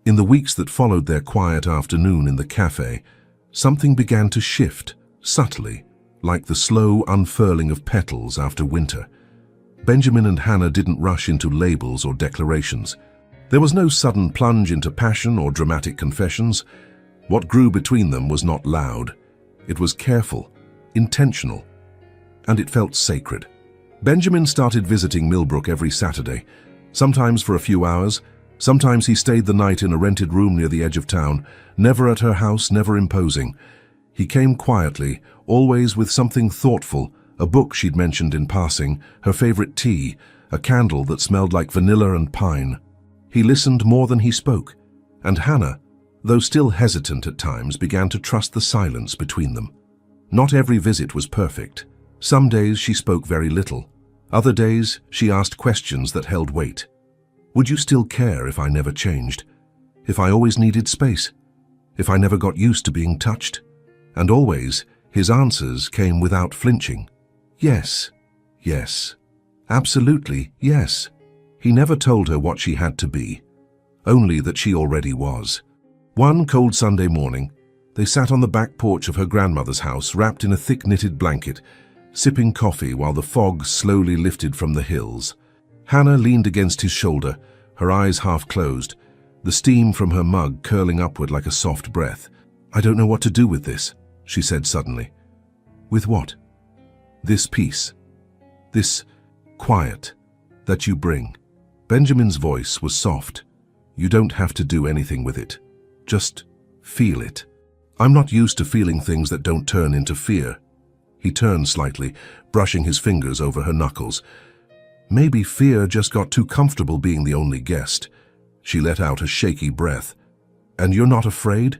In the weeks that followed their quiet afternoon in the cafe, something began to shift, subtly, like the slow unfurling of petals after winter. Benjamin and Hannah didn't rush into labels or declarations. There was no sudden plunge into passion or dramatic confessions. What grew between them was not loud. It was careful, intentional, and it felt sacred. Benjamin started visiting Millbrook every Saturday, sometimes for a few hours. Sometimes he stayed the night in a rented room near the edge of town, never at her house, never imposing. He came quietly, always with something thoughtful, a book she'd mentioned in passing, her favorite tea, a candle that smelled like vanilla and pine. He listened more than he spoke, and Hannah, though still hesitant at times, began to trust the silence between them. Not every visit was perfect. Some days she spoke very little. Other days she asked questions that held weight. Would you still care if I never changed? If I always needed space? If I never got used to being touched? And always, his answers came without flinching. Yes, yes, absolutely yes. He never told her what she had to be, only that she already was. One cold Sunday morning, they sat on the back porch of her grandmother's house, wrapped in a thick knitted blanket, sipping coffee while the fog slowly lifted from the hills. Hannah leaned against his shoulder, her eyes half closed, the steam from her mug curling upward like a soft breath. "I don't know what to do with this," she said suddenly. "With what?" "This peace, this quiet that you bring." Benjamin's voice was soft. "You don't have to do anything with it. Just feel it." "I'm not used to feeling things that don't turn into fear." He turned slightly, brushing his fingers over her knuckles. "Maybe fear just got too comfortable being the only guest." She let out a shaky breath. "And you're not afraid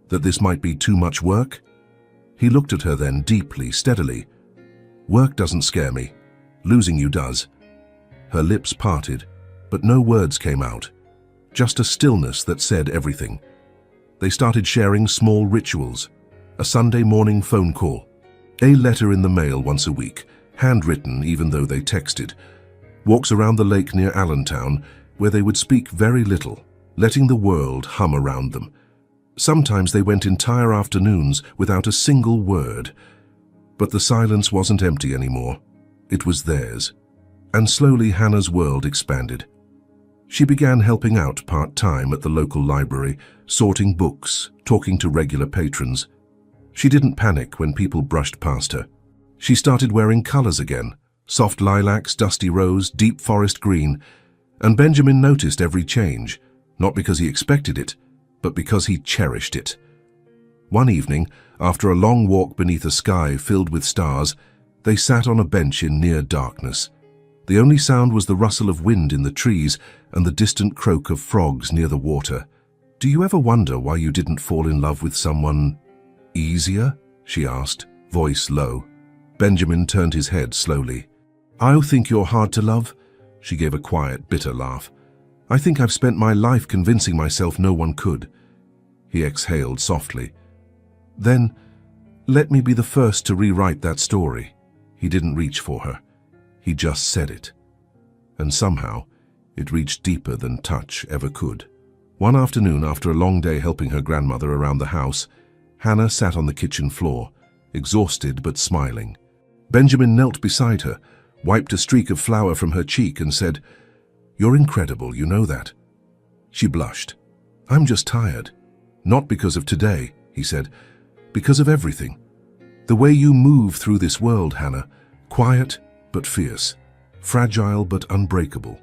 that this might be too much work?" He looked at her then, deeply, steadily. "Work doesn't scare me. Losing you does." Her lips parted, but no words came out. Just a stillness that said everything. They started sharing small rituals. A Sunday morning phone call. A letter in the mail once a week, handwritten even though they texted. Walks around the lake near Allentown, where they would speak very little, letting the world hum around them. Sometimes they went entire afternoons without a single word. But the silence wasn't empty anymore. It was theirs. And slowly Hannah's world expanded. She began helping out part-time at the local library, sorting books, talking to regular patrons. She didn't panic when people brushed past her. She started wearing colors again, soft lilacs, dusty rose, deep forest green, and Benjamin noticed every change, not because he expected it, but because he cherished it. One evening, after a long walk beneath a sky filled with stars, they sat on a bench in near darkness. The only sound was the rustle of wind in the trees and the distant croak of frogs near the water. "Do you ever wonder why you didn't fall in love with someone easier?" she asked, voice low. Benjamin turned his head slowly. "I think you're hard to love," she gave a quiet, bitter laugh. "I think I've spent my life convincing myself no one could." He exhaled softly. "Then, let me be the first to rewrite that story." He didn't reach for her. He just said it. And somehow, it reached deeper than touch ever could. One afternoon, after a long day helping her grandmother around the house, Hannah sat on the kitchen floor, exhausted but smiling. Benjamin knelt beside her, wiped a streak of flour from her cheek and said, "You're incredible, you know that." She blushed. "I'm just tired." "Not because of today," he said, "because of everything. The way you move through this world, Hannah, quiet but fierce, fragile but unbreakable."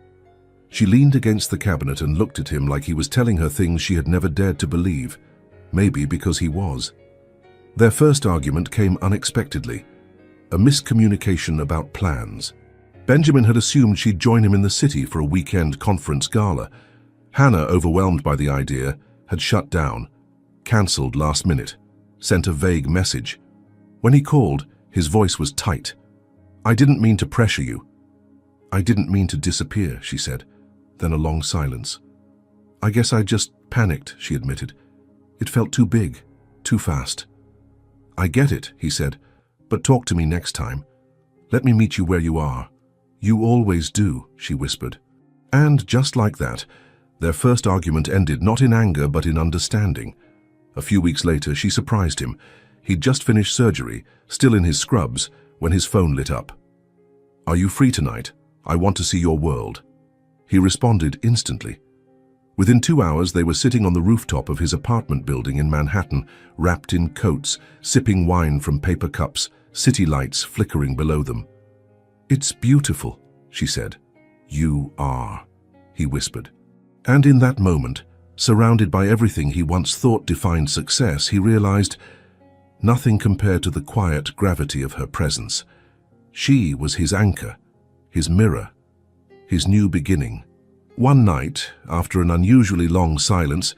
She leaned against the cabinet and looked at him like he was telling her things she had never dared to believe, maybe because he was. Their first argument came unexpectedly, a miscommunication about plans. Benjamin had assumed she'd join him in the city for a weekend conference gala. Hannah, overwhelmed by the idea, had shut down, cancelled last minute, sent a vague message. When he called, his voice was tight. "I didn't mean to pressure you." "I didn't mean to disappear," she said. Then a long silence. "I guess I just panicked," she admitted. "It felt too big, too fast." "I get it," he said, "but talk to me next time. Let me meet you where you are." "You always do," she whispered. And just like that, their first argument ended not in anger but in understanding. A few weeks later, she surprised him. He'd just finished surgery, still in his scrubs, when his phone lit up. "Are you free tonight? I want to see your world." He responded instantly. Within 2 hours, they were sitting on the rooftop of his apartment building in Manhattan, wrapped in coats, sipping wine from paper cups, city lights flickering below them. "It's beautiful," she said. "You are," he whispered. And in that moment, surrounded by everything he once thought defined success, he realized nothing compared to the quiet gravity of her presence. She was his anchor, his mirror, his new beginning. One night, after an unusually long silence,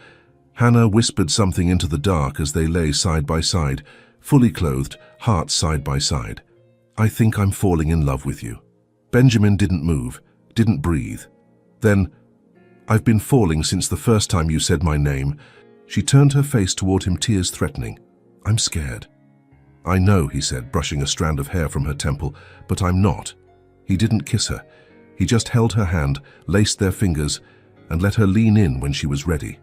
Hannah whispered something into the dark as they lay side by side, fully clothed, hearts side by side. "I think I'm falling in love with you." Benjamin didn't move, didn't breathe. Then, "I've been falling since the first time you said my name." She turned her face toward him, tears threatening. "I'm scared." "I know," he said, brushing a strand of hair from her temple, "but I'm not." He didn't kiss her. He just held her hand, laced their fingers, and let her lean in when she was ready.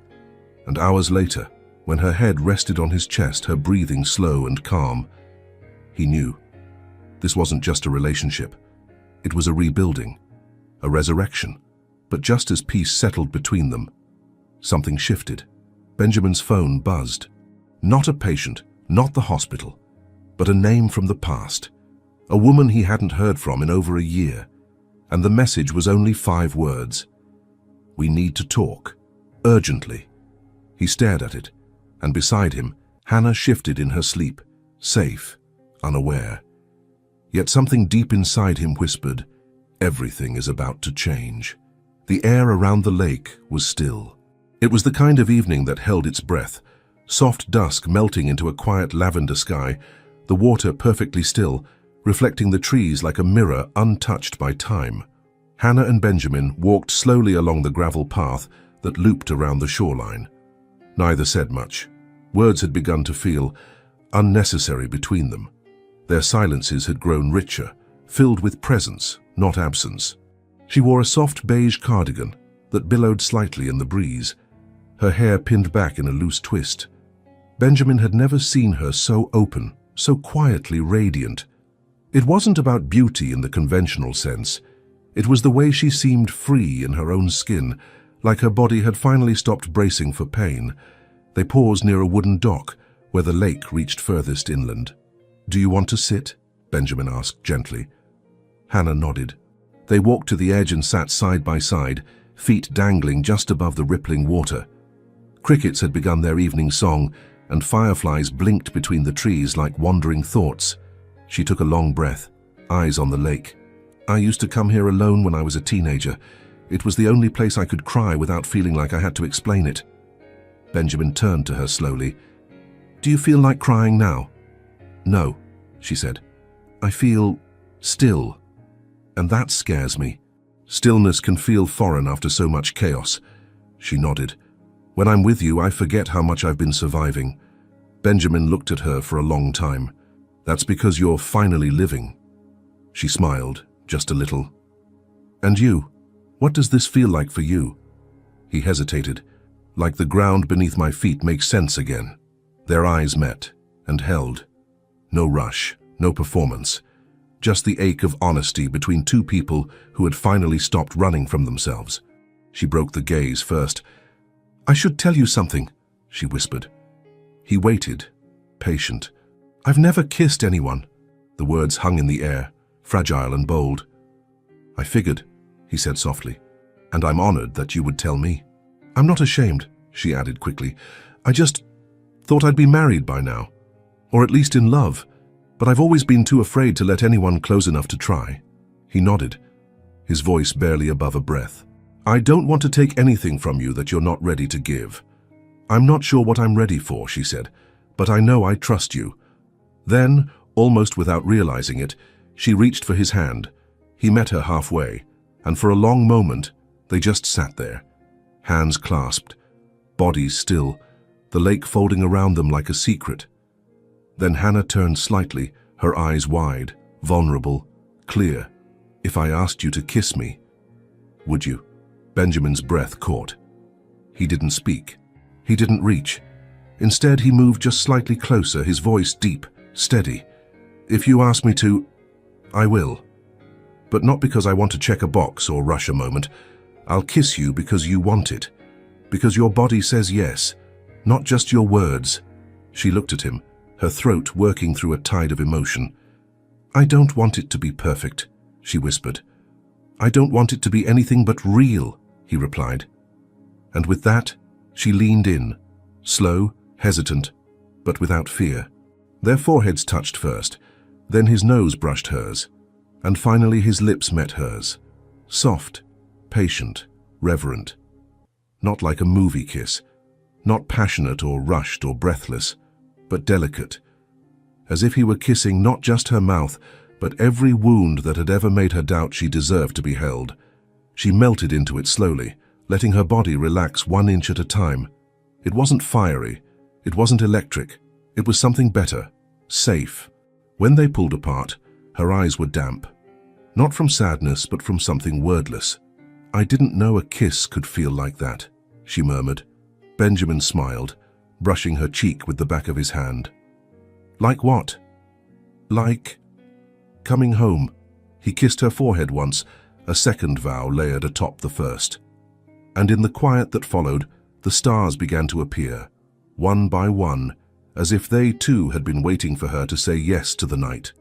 And hours later, when her head rested on his chest, her breathing slow and calm, he knew. This wasn't just a relationship. It was a rebuilding, a resurrection. But just as peace settled between them, something shifted. Benjamin's phone buzzed. Not a patient, not the hospital, but a name from the past. A woman he hadn't heard from in over a year. And the message was only 5 words. "We need to talk. Urgently." He stared at it, and beside him, Hannah shifted in her sleep, safe, unaware. Yet something deep inside him whispered, everything is about to change. The air around the lake was still. It was the kind of evening that held its breath, soft dusk melting into a quiet lavender sky, the water perfectly still, reflecting the trees like a mirror untouched by time. Hannah and Benjamin walked slowly along the gravel path that looped around the shoreline. Neither said much. Words had begun to feel unnecessary between them. Their silences had grown richer, filled with presence, not absence. She wore a soft beige cardigan that billowed slightly in the breeze, her hair pinned back in a loose twist. Benjamin had never seen her so open, so quietly radiant. It wasn't about beauty in the conventional sense. It was the way she seemed free in her own skin, like her body had finally stopped bracing for pain. They paused near a wooden dock where the lake reached furthest inland. "Do you want to sit?" Benjamin asked gently. Hannah nodded. They walked to the edge and sat side by side, feet dangling just above the rippling water. Crickets had begun their evening song, and fireflies blinked between the trees like wandering thoughts. She took a long breath, eyes on the lake. I used to come here alone when I was a teenager. It was the only place I could cry without feeling like I had to explain it. Benjamin turned to her slowly. Do you feel like crying now? No, she said. I feel still, and that scares me. Stillness can feel foreign after so much chaos. She nodded. When I'm with you, I forget how much I've been surviving. Benjamin looked at her for a long time. That's because you're finally living. She smiled, just a little. And you? What does this feel like for you? He hesitated, like the ground beneath my feet makes sense again. Their eyes met and held. No rush, no performance. Just the ache of honesty between two people who had finally stopped running from themselves. She broke the gaze first. I should tell you something, she whispered. He waited, patient. I've never kissed anyone. The words hung in the air, fragile and bold. I figured, he said softly, and I'm honored that you would tell me. I'm not ashamed, she added quickly. I just thought I'd be married by now, or at least in love, but I've always been too afraid to let anyone close enough to try. He nodded, his voice barely above a breath. I don't want to take anything from you that you're not ready to give. I'm not sure what I'm ready for, she said, but I know I trust you. Then, almost without realizing it, she reached for his hand. He met her halfway, and for a long moment, they just sat there, hands clasped, bodies still, the lake folding around them like a secret. Then Hannah turned slightly, her eyes wide, vulnerable, clear. If I asked you to kiss me, would you? Benjamin's breath caught. He didn't speak. He didn't reach. Instead, he moved just slightly closer, his voice deep, steady. If you ask me to, I will. But not because I want to check a box or rush a moment. I'll kiss you because you want it. Because your body says yes, not just your words. She looked at him, her throat working through a tide of emotion. I don't want it to be perfect, she whispered. I don't want it to be anything but real, he replied. And with that, she leaned in, slow, hesitant, but without fear. Their foreheads touched first, then his nose brushed hers, and finally his lips met hers. Soft, patient, reverent. Not like a movie kiss, not passionate or rushed or breathless, but delicate, as if he were kissing not just her mouth, but every wound that had ever made her doubt she deserved to be held. She melted into it slowly, letting her body relax 1 inch at a time. It wasn't fiery, it wasn't electric, it was something better, safe. When they pulled apart, her eyes were damp. Not from sadness, but from something wordless. I didn't know a kiss could feel like that, she murmured. Benjamin smiled, brushing her cheek with the back of his hand. Like what? Like coming home. He kissed her forehead once, a second vow layered atop the first. And in the quiet that followed, the stars began to appear, one by one, as if they too had been waiting for her to say yes to the night.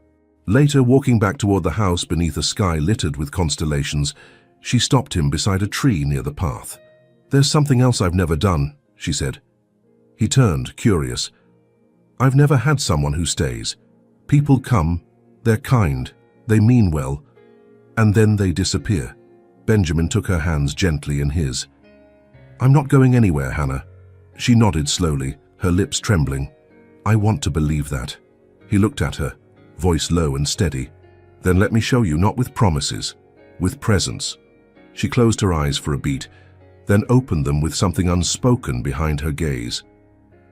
Later, walking back toward the house beneath a sky littered with constellations, she stopped him beside a tree near the path. There's something else I've never done, she said. He turned, curious. I've never had someone who stays. People come, they're kind, they mean well, and then they disappear. Benjamin took her hands gently in his. I'm not going anywhere, Hannah. She nodded slowly, her lips trembling. I want to believe that. He looked at her, voice low and steady. Then let me show you, not with promises, with presence. She closed her eyes for a beat, then opened them with something unspoken behind her gaze.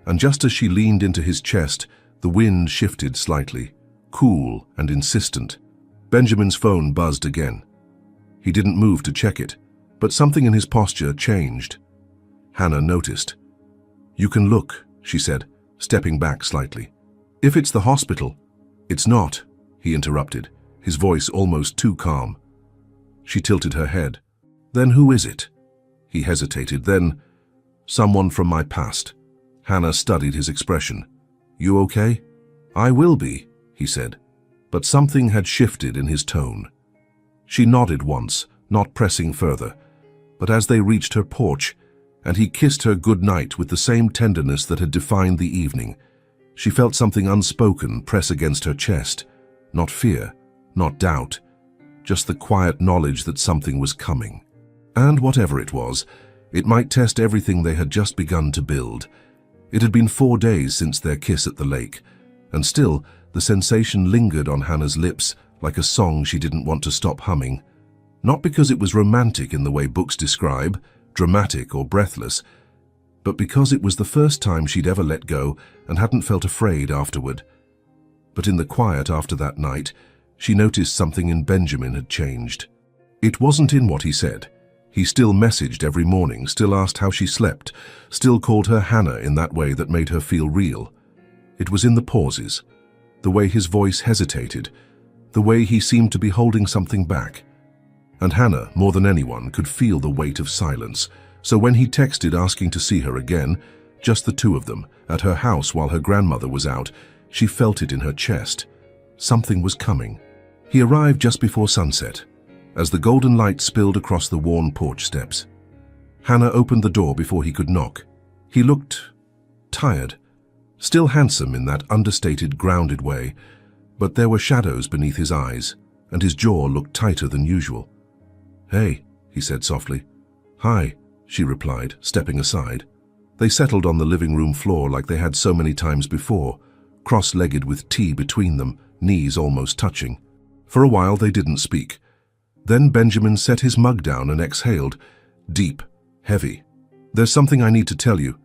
And just as she leaned into his chest, the wind shifted slightly, cool and insistent. Benjamin's phone buzzed again. He didn't move to check it, but something in his posture changed. Hannah noticed. You can look, she said, stepping back slightly. If it's the hospital. It's not, he interrupted, his voice almost too calm. She tilted her head. Then who is it? He hesitated, then, someone from my past. Hannah studied his expression. You okay? I will be, he said. but something had shifted in his tone. She nodded once, not pressing further, but as they reached her porch, and he kissed her good night with the same tenderness that had defined the evening, she felt something unspoken press against her chest. Not fear, not doubt, just the quiet knowledge that something was coming. And whatever it was, it might test everything they had just begun to build. It had been 4 days since their kiss at the lake, and still the sensation lingered on Hannah's lips like a song she didn't want to stop humming. Not because it was romantic in the way books describe, dramatic or breathless, but because it was the first time she'd ever let go and hadn't felt afraid afterward. But in the quiet after that night, she noticed something in Benjamin had changed. It wasn't in what he said. He still messaged every morning, still asked how she slept, still called her Hannah in that way that made her feel real. It was in the pauses, the way his voice hesitated, the way he seemed to be holding something back. And Hannah, more than anyone, could feel the weight of silence. So when he texted asking to see her again, just the two of them, at her house while her grandmother was out, she felt it in her chest. Something was coming. He arrived just before sunset, as the golden light spilled across the worn porch steps. Hannah opened the door before he could knock. He looked tired, still handsome in that understated, grounded way, but there were shadows beneath his eyes, and his jaw looked tighter than usual. "Hey," he said softly. "Hi," she replied, stepping aside. They settled on the living room floor like they had so many times before, cross-legged with tea between them, knees almost touching. For a while they didn't speak. Then Benjamin set his mug down and exhaled, deep, heavy. "There's something I need to tell you."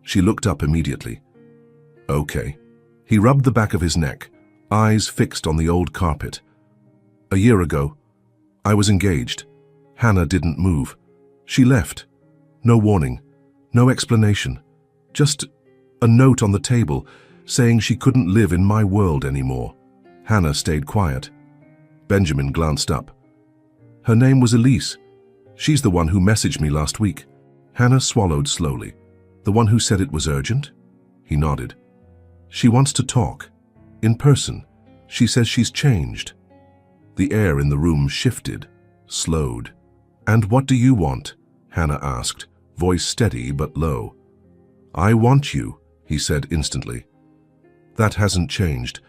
She looked up immediately. "Okay." He rubbed the back of his neck, eyes fixed on the old carpet. "A year ago, I was engaged. Hannah didn't move. She left. No warning, no explanation. Just a note on the table saying she couldn't live in my world anymore." Hannah stayed quiet. Benjamin glanced up. "Her name was Elise. She's the one who messaged me last week." Hannah swallowed slowly. "The one who said it was urgent?" He nodded. "She wants to talk. In person. She says she's changed." The air in the room shifted, slowed. "And what do you want?" Hannah asked, voice steady but low. "I want you," he said instantly. "That hasn't changed,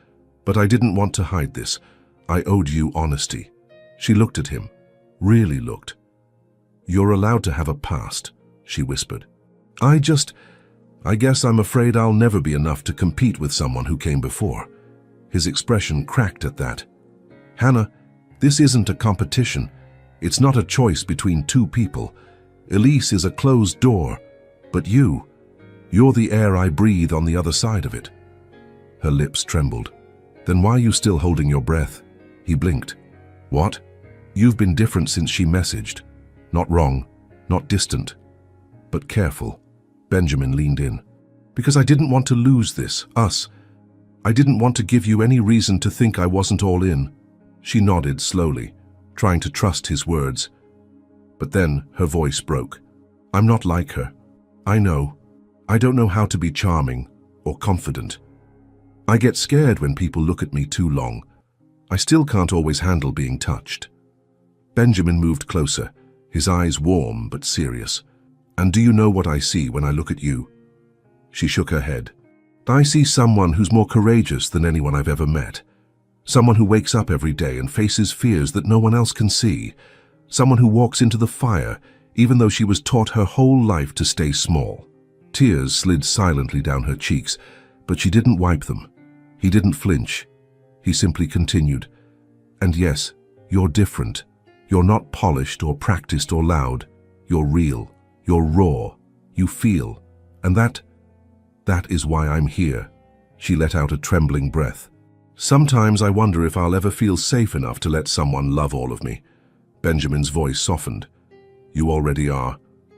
but I didn't want to hide this. I owed you honesty." She looked at him, really looked. "You're allowed to have a past," she whispered. I guess I'm afraid I'll never be enough to compete with someone who came before." His expression cracked at that. "Hannah, this isn't a competition. It's not a choice between two people. Elise is a closed door, but you're the air I breathe on the other side of it." Her lips trembled. "Then why are you still holding your breath?" He blinked. "What? You've been different since she messaged. Not wrong, not distant, but careful." Benjamin leaned in. "Because I didn't want to lose this, us. I didn't want to give you any reason to think I wasn't all in." She nodded slowly, trying to trust his words. But then her voice broke. "I'm not like her. I know. I don't know how to be charming or confident. I get scared when people look at me too long. I still can't always handle being touched." Benjamin moved closer, his eyes warm but serious. "And do you know what I see when I look at you?" She shook her head. "I see someone who's more courageous than anyone I've ever met. Someone who wakes up every day and faces fears that no one else can see. Someone who walks into the fire, even though she was taught her whole life to stay small." Tears slid silently down her cheeks, but she didn't wipe them. He didn't flinch. He simply continued. "And yes, you're different. You're not polished or practiced or loud. You're real. You're raw. You feel. And that is why I'm here." She let out a trembling breath. "Sometimes I wonder if I'll ever feel safe enough to let someone love all of me." Benjamin's voice softened. "You already are."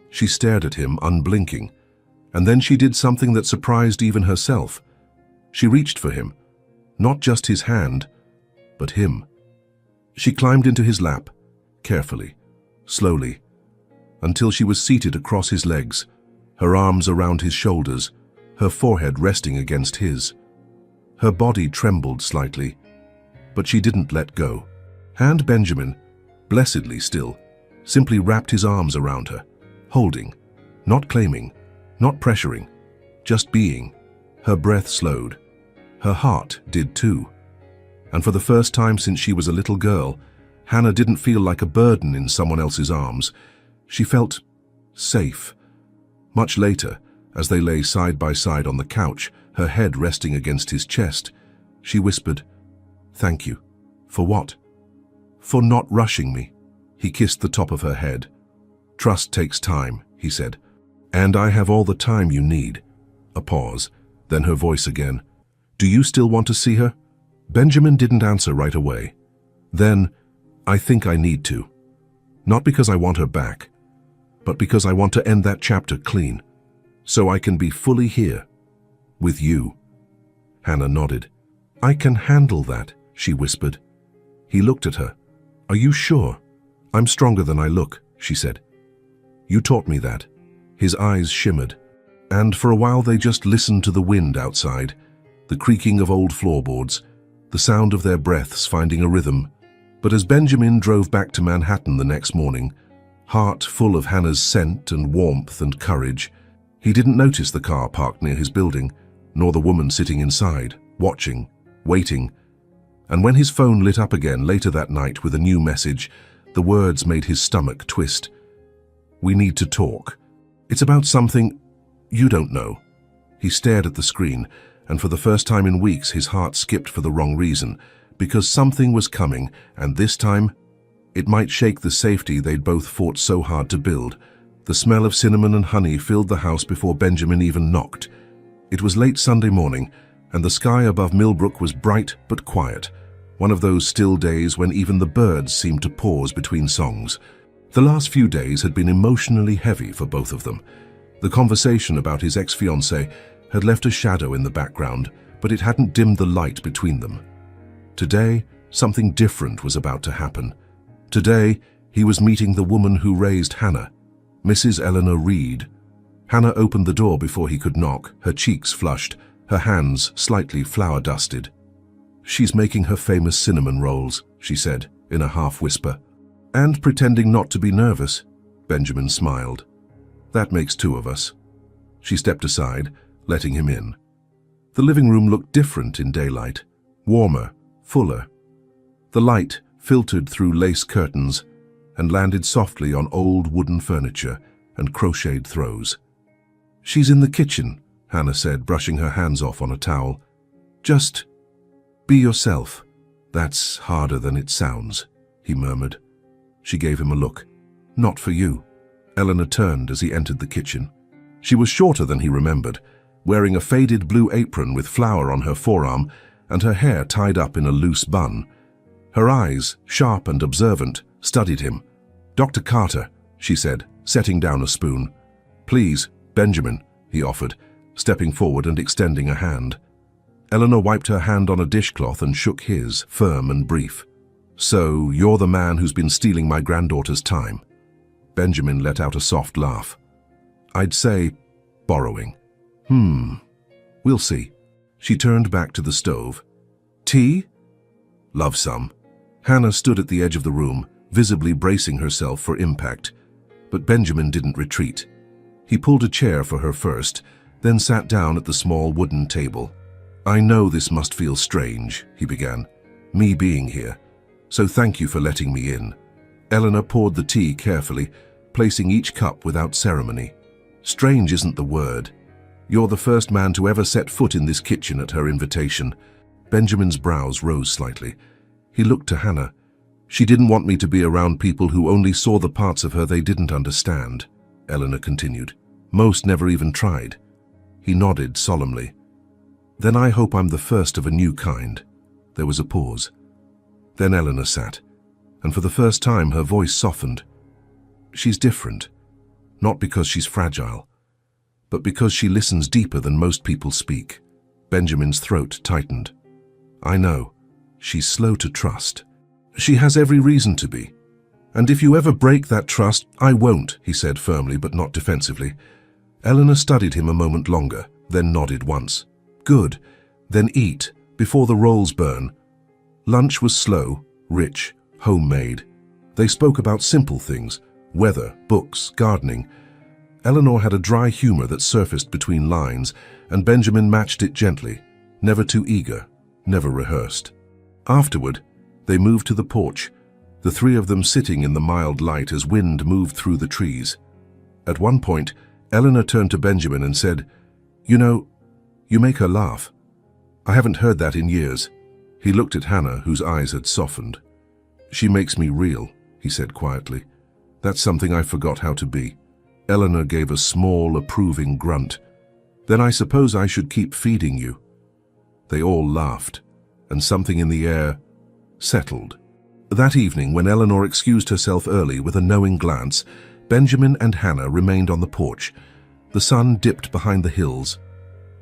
She stared at him, unblinking. And then she did something that surprised even herself. She reached for him. Not just his hand, but him. She climbed into his lap, carefully, slowly, until she was seated across his legs, her arms around his shoulders, her forehead resting against his. Her body trembled slightly, but she didn't let go. And Benjamin, blessedly still, simply wrapped his arms around her, holding, not claiming, not pressuring, just being. Her breath slowed. Her heart did too. And for the first time since she was a little girl, Hannah didn't feel like a burden in someone else's arms. She felt safe. Much later, as they lay side by side on the couch, her head resting against his chest, she whispered, "Thank you." "For what?" "For not rushing me." He kissed the top of her head. "Trust takes time," he said. "And I have all the time you need." A pause, then her voice again. "Do you still want to see her?" Benjamin didn't answer right away. Then, "I think I need to. Not because I want her back, but because I want to end that chapter clean, so I can be fully here, with you." Hannah nodded. "I can handle that," she whispered. He looked at her. "Are you sure?" "I'm stronger than I look," she said. "You taught me that." His eyes shimmered, and for a while they just listened to the wind outside, the creaking of old floorboards, the sound of their breaths finding a rhythm. But as Benjamin drove back to Manhattan the next morning, heart full of Hannah's scent and warmth and courage, he didn't notice the car parked near his building, nor the woman sitting inside, watching, waiting. And when his phone lit up again later that night with a new message, the words made his stomach twist. "We need to talk. It's about something you don't know." He stared at the screen, and for the first time in weeks his heart skipped for the wrong reason, because something was coming, and this time, it might shake the safety they'd both fought so hard to build. The smell of cinnamon and honey filled the house before Benjamin even knocked. It was late Sunday morning, and the sky above Millbrook was bright but quiet, one of those still days when even the birds seemed to pause between songs. The last few days had been emotionally heavy for both of them. The conversation about his ex-fiancée had left a shadow in the background, but it hadn't dimmed the light between them. Today, something different was about to happen. Today, he was meeting the woman who raised Hannah, Mrs. Eleanor Reed. Hannah opened the door before he could knock, her cheeks flushed, her hands slightly flour-dusted. "She's making her famous cinnamon rolls," she said, in a half-whisper. "And pretending not to be nervous," Benjamin smiled. "That makes two of us." She stepped aside, letting him in. The living room looked different in daylight, warmer, fuller. The light filtered through lace curtains and landed softly on old wooden furniture and crocheted throws. "She's in the kitchen," Hannah said, brushing her hands off on a towel. "Just be yourself." "That's harder than it sounds," he murmured. She gave him a look. "Not for you." Eleanor turned as he entered the kitchen. She was shorter than he remembered, wearing a faded blue apron with flour on her forearm and her hair tied up in a loose bun. Her eyes, sharp and observant, studied him. "Dr. Carter," she said, setting down a spoon. "Please, Benjamin," he offered, stepping forward and extending a hand. Eleanor wiped her hand on a dishcloth and shook his, firm and brief. "So, you're the man who's been stealing my granddaughter's time." Benjamin let out a soft laugh. "I'd say, borrowing." We'll see." She turned back to the stove. "Tea?" "Love some." Hannah stood at the edge of the room, visibly bracing herself for impact. But Benjamin didn't retreat. He pulled a chair for her first, then sat down at the small wooden table. "I know this must feel strange," he began, "me being here. So thank you for letting me in." Eleanor poured the tea carefully, placing each cup without ceremony. "Strange isn't the word. You're the first man to ever set foot in this kitchen at her invitation." Benjamin's brows rose slightly. He looked to Hannah. "She didn't want me to be around people who only saw the parts of her they didn't understand," Eleanor continued. "Most never even tried." He nodded solemnly. "Then I hope I'm the first of a new kind." There was a pause. Then Eleanor sat, and for the first time her voice softened. "She's different, not because she's fragile, but because she listens deeper than most people speak." Benjamin's throat tightened. "I know. She's slow to trust. She has every reason to be. And if you ever break that trust, I won't," he said firmly but not defensively. Eleanor studied him a moment longer, then nodded once. "Good. Then eat, before the rolls burn." Lunch was slow, rich, homemade. They spoke about simple things, weather, books, gardening. Eleanor had a dry humor that surfaced between lines, and Benjamin matched it gently, never too eager, never rehearsed. Afterward, they moved to the porch, the three of them sitting in the mild light as wind moved through the trees. At one point, Eleanor turned to Benjamin and said, "You know, you make her laugh." "I haven't heard that in years." He looked at Hannah, whose eyes had softened. "She makes me real," he said quietly. "That's something I forgot how to be." Eleanor gave a small, approving grunt. "Then I suppose I should keep feeding you." They all laughed, and something in the air settled. That evening, when Eleanor excused herself early with a knowing glance, Benjamin and Hannah remained on the porch. The sun dipped behind the hills.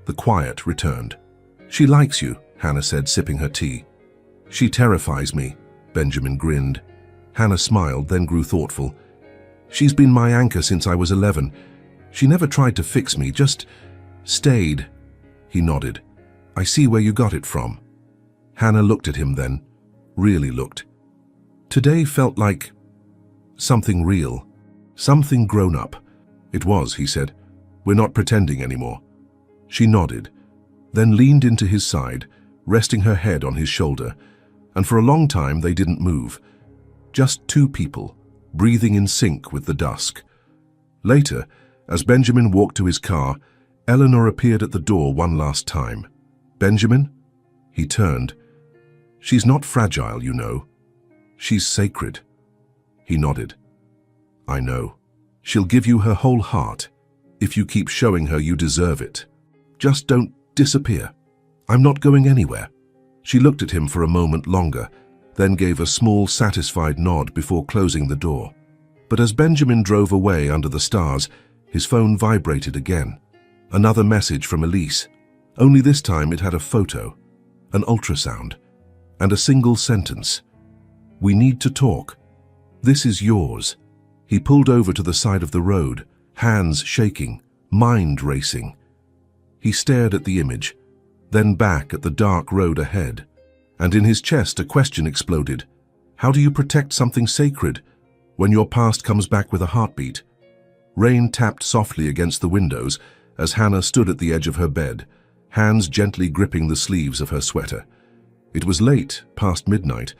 The quiet returned. "She likes you," Hannah said, sipping her tea. "She terrifies me," Benjamin grinned. Hannah smiled, then grew thoughtful. "She's been my anchor since I was 11. She never tried to fix me, just stayed." He nodded. "I see where you got it from." Hannah looked at him then, really looked. Today felt like something real, something grown up. "It was," he said. "We're not pretending anymore." She nodded, then leaned into his side, resting her head on his shoulder, and for a long time they didn't move. Just two people, breathing in sync with the dusk. Later, as Benjamin walked to his car, Eleanor appeared at the door one last time. "Benjamin?" He turned. "She's not fragile, you know. She's sacred." He nodded. "I know. She'll give you her whole heart, if you keep showing her you deserve it. Just don't disappear. I'm not going anywhere." She looked at him for a moment longer, then gave a small, satisfied nod before closing the door. But as Benjamin drove away under the stars, his phone vibrated again. Another message from Elise. Only this time it had a photo, an ultrasound, and a single sentence. "We need to talk. This is yours." He pulled over to the side of the road, hands shaking, mind racing. He stared at the image, then back at the dark road ahead, and in his chest a question exploded. How do you protect something sacred when your past comes back with a heartbeat? Rain tapped softly against the windows as Hannah stood at the edge of her bed, hands gently gripping the sleeves of her sweater. It was late, past midnight,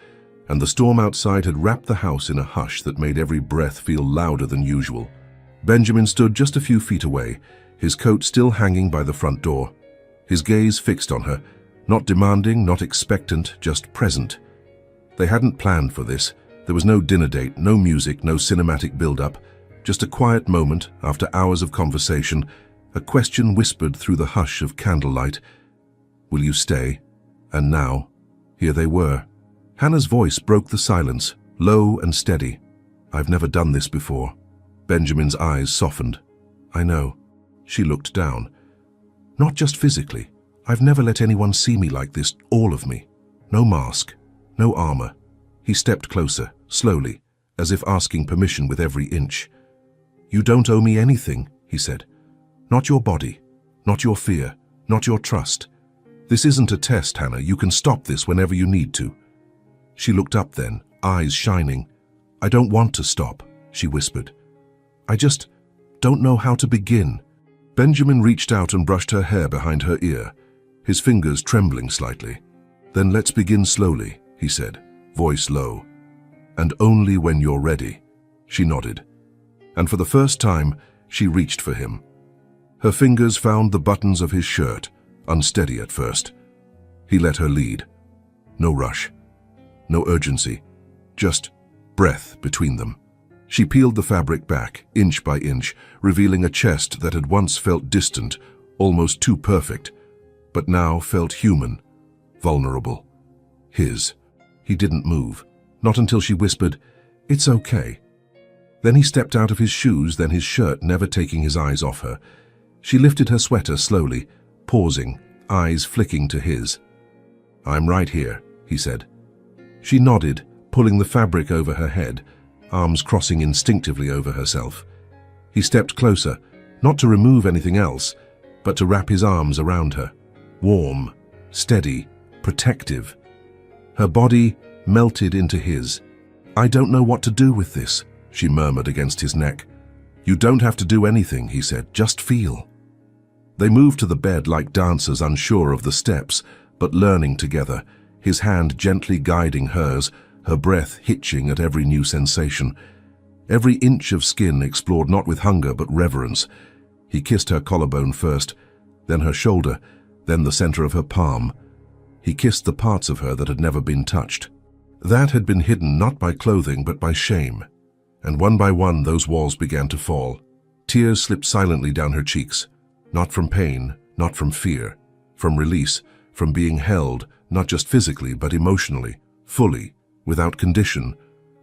and the storm outside had wrapped the house in a hush that made every breath feel louder than usual. Benjamin stood just a few feet away, his coat still hanging by the front door, his gaze fixed on her, not demanding, not expectant, just present. They hadn't planned for this. There was no dinner date, no music, no cinematic build-up, just a quiet moment after hours of conversation, a question whispered through the hush of candlelight. "Will you stay?" And now, here they were. Hannah's voice broke the silence, low and steady. "I've never done this before." Benjamin's eyes softened. "I know." She looked down. "Not just physically. I've never let anyone see me like this, all of me. No mask, no armor." He stepped closer, slowly, as if asking permission with every inch. "You don't owe me anything," he said. "Not your body, not your fear, not your trust. This isn't a test, Hannah. You can stop this whenever you need to." She looked up then, eyes shining. "I don't want to stop," she whispered. "I just don't know how to begin." Benjamin reached out and brushed her hair behind her ear, his fingers trembling slightly. "Then let's begin slowly," he said, voice low. "And only when you're ready." She nodded. And for the first time, she reached for him. Her fingers found the buttons of his shirt, unsteady at first. He let her lead. No rush, no urgency, just breath between them. She peeled the fabric back, inch by inch, revealing a chest that had once felt distant, almost too perfect, but now felt human, vulnerable. His. He didn't move, not until she whispered, "It's okay." Then he stepped out of his shoes, then his shirt, never taking his eyes off her. She lifted her sweater slowly, pausing, eyes flicking to his. "I'm right here," he said. She nodded, pulling the fabric over her head, arms crossing instinctively over herself. He stepped closer, not to remove anything else, but to wrap his arms around her. Warm, steady, protective. Her body melted into his. "I don't know what to do with this," she murmured against his neck. "You don't have to do anything," he said, "just feel." They moved to the bed like dancers unsure of the steps, but learning together, his hand gently guiding hers, her breath hitching at every new sensation. Every inch of skin explored not with hunger but reverence. He kissed her collarbone first, then her shoulder, then the center of her palm. He kissed the parts of her that had never been touched. That had been hidden not by clothing but by shame. And one by one those walls began to fall. Tears slipped silently down her cheeks, not from pain, not from fear, from release, from being held, not just physically but emotionally, fully, without condition,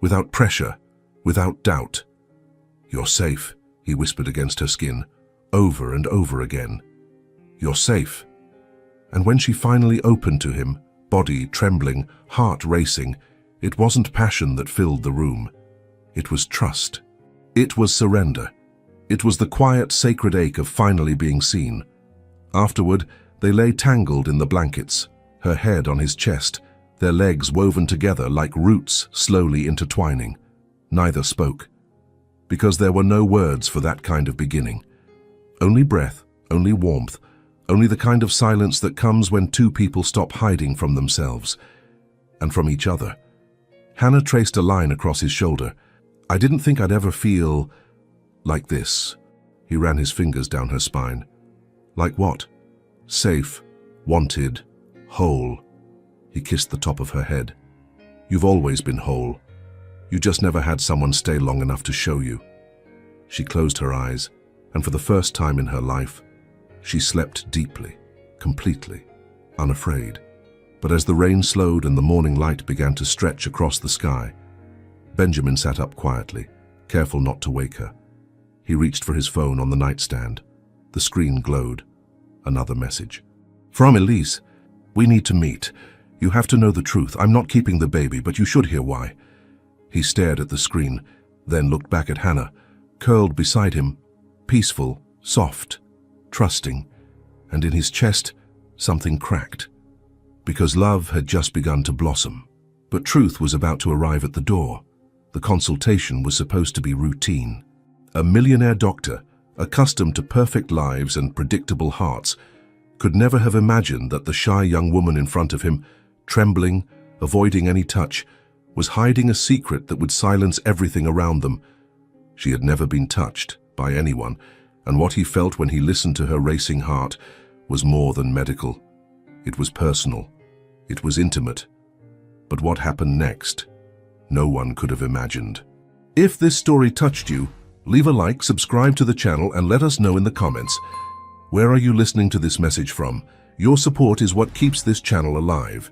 without pressure, without doubt. "You're safe," he whispered against her skin, over and over again. "You're safe." And when she finally opened to him, body trembling, heart racing, it wasn't passion that filled the room. It was trust. It was surrender. It was the quiet, sacred ache of finally being seen. Afterward, they lay tangled in the blankets, her head on his chest, their legs woven together like roots slowly intertwining. Neither spoke, because there were no words for that kind of beginning. Only breath, only warmth, only the kind of silence that comes when two people stop hiding from themselves and from each other. Hannah traced a line across his shoulder. "I didn't think I'd ever feel like this." He ran his fingers down her spine. "Like what?" "Safe, wanted, whole." He kissed the top of her head. "You've always been whole. You just never had someone stay long enough to show you." She closed her eyes, and for the first time in her life, she slept deeply, completely, unafraid. But as the rain slowed and the morning light began to stretch across the sky, Benjamin sat up quietly, careful not to wake her. He reached for his phone on the nightstand. The screen glowed. Another message. "From Elise. We need to meet. You have to know the truth. I'm not keeping the baby, but you should hear why." He stared at the screen, then looked back at Hannah, curled beside him, peaceful, soft, trusting, and in his chest, something cracked. Because love had just begun to blossom. But truth was about to arrive at the door. The consultation was supposed to be routine. A millionaire doctor, accustomed to perfect lives and predictable hearts, could never have imagined that the shy young woman in front of him, trembling, avoiding any touch, was hiding a secret that would silence everything around them. She had never been touched by anyone, and what he felt when he listened to her racing heart was more than medical. It was personal. It was intimate. But what happened next, no one could have imagined. If this story touched you, leave a like, subscribe to the channel, and let us know in the comments. Where are you listening to this message from? Your support is what keeps this channel alive.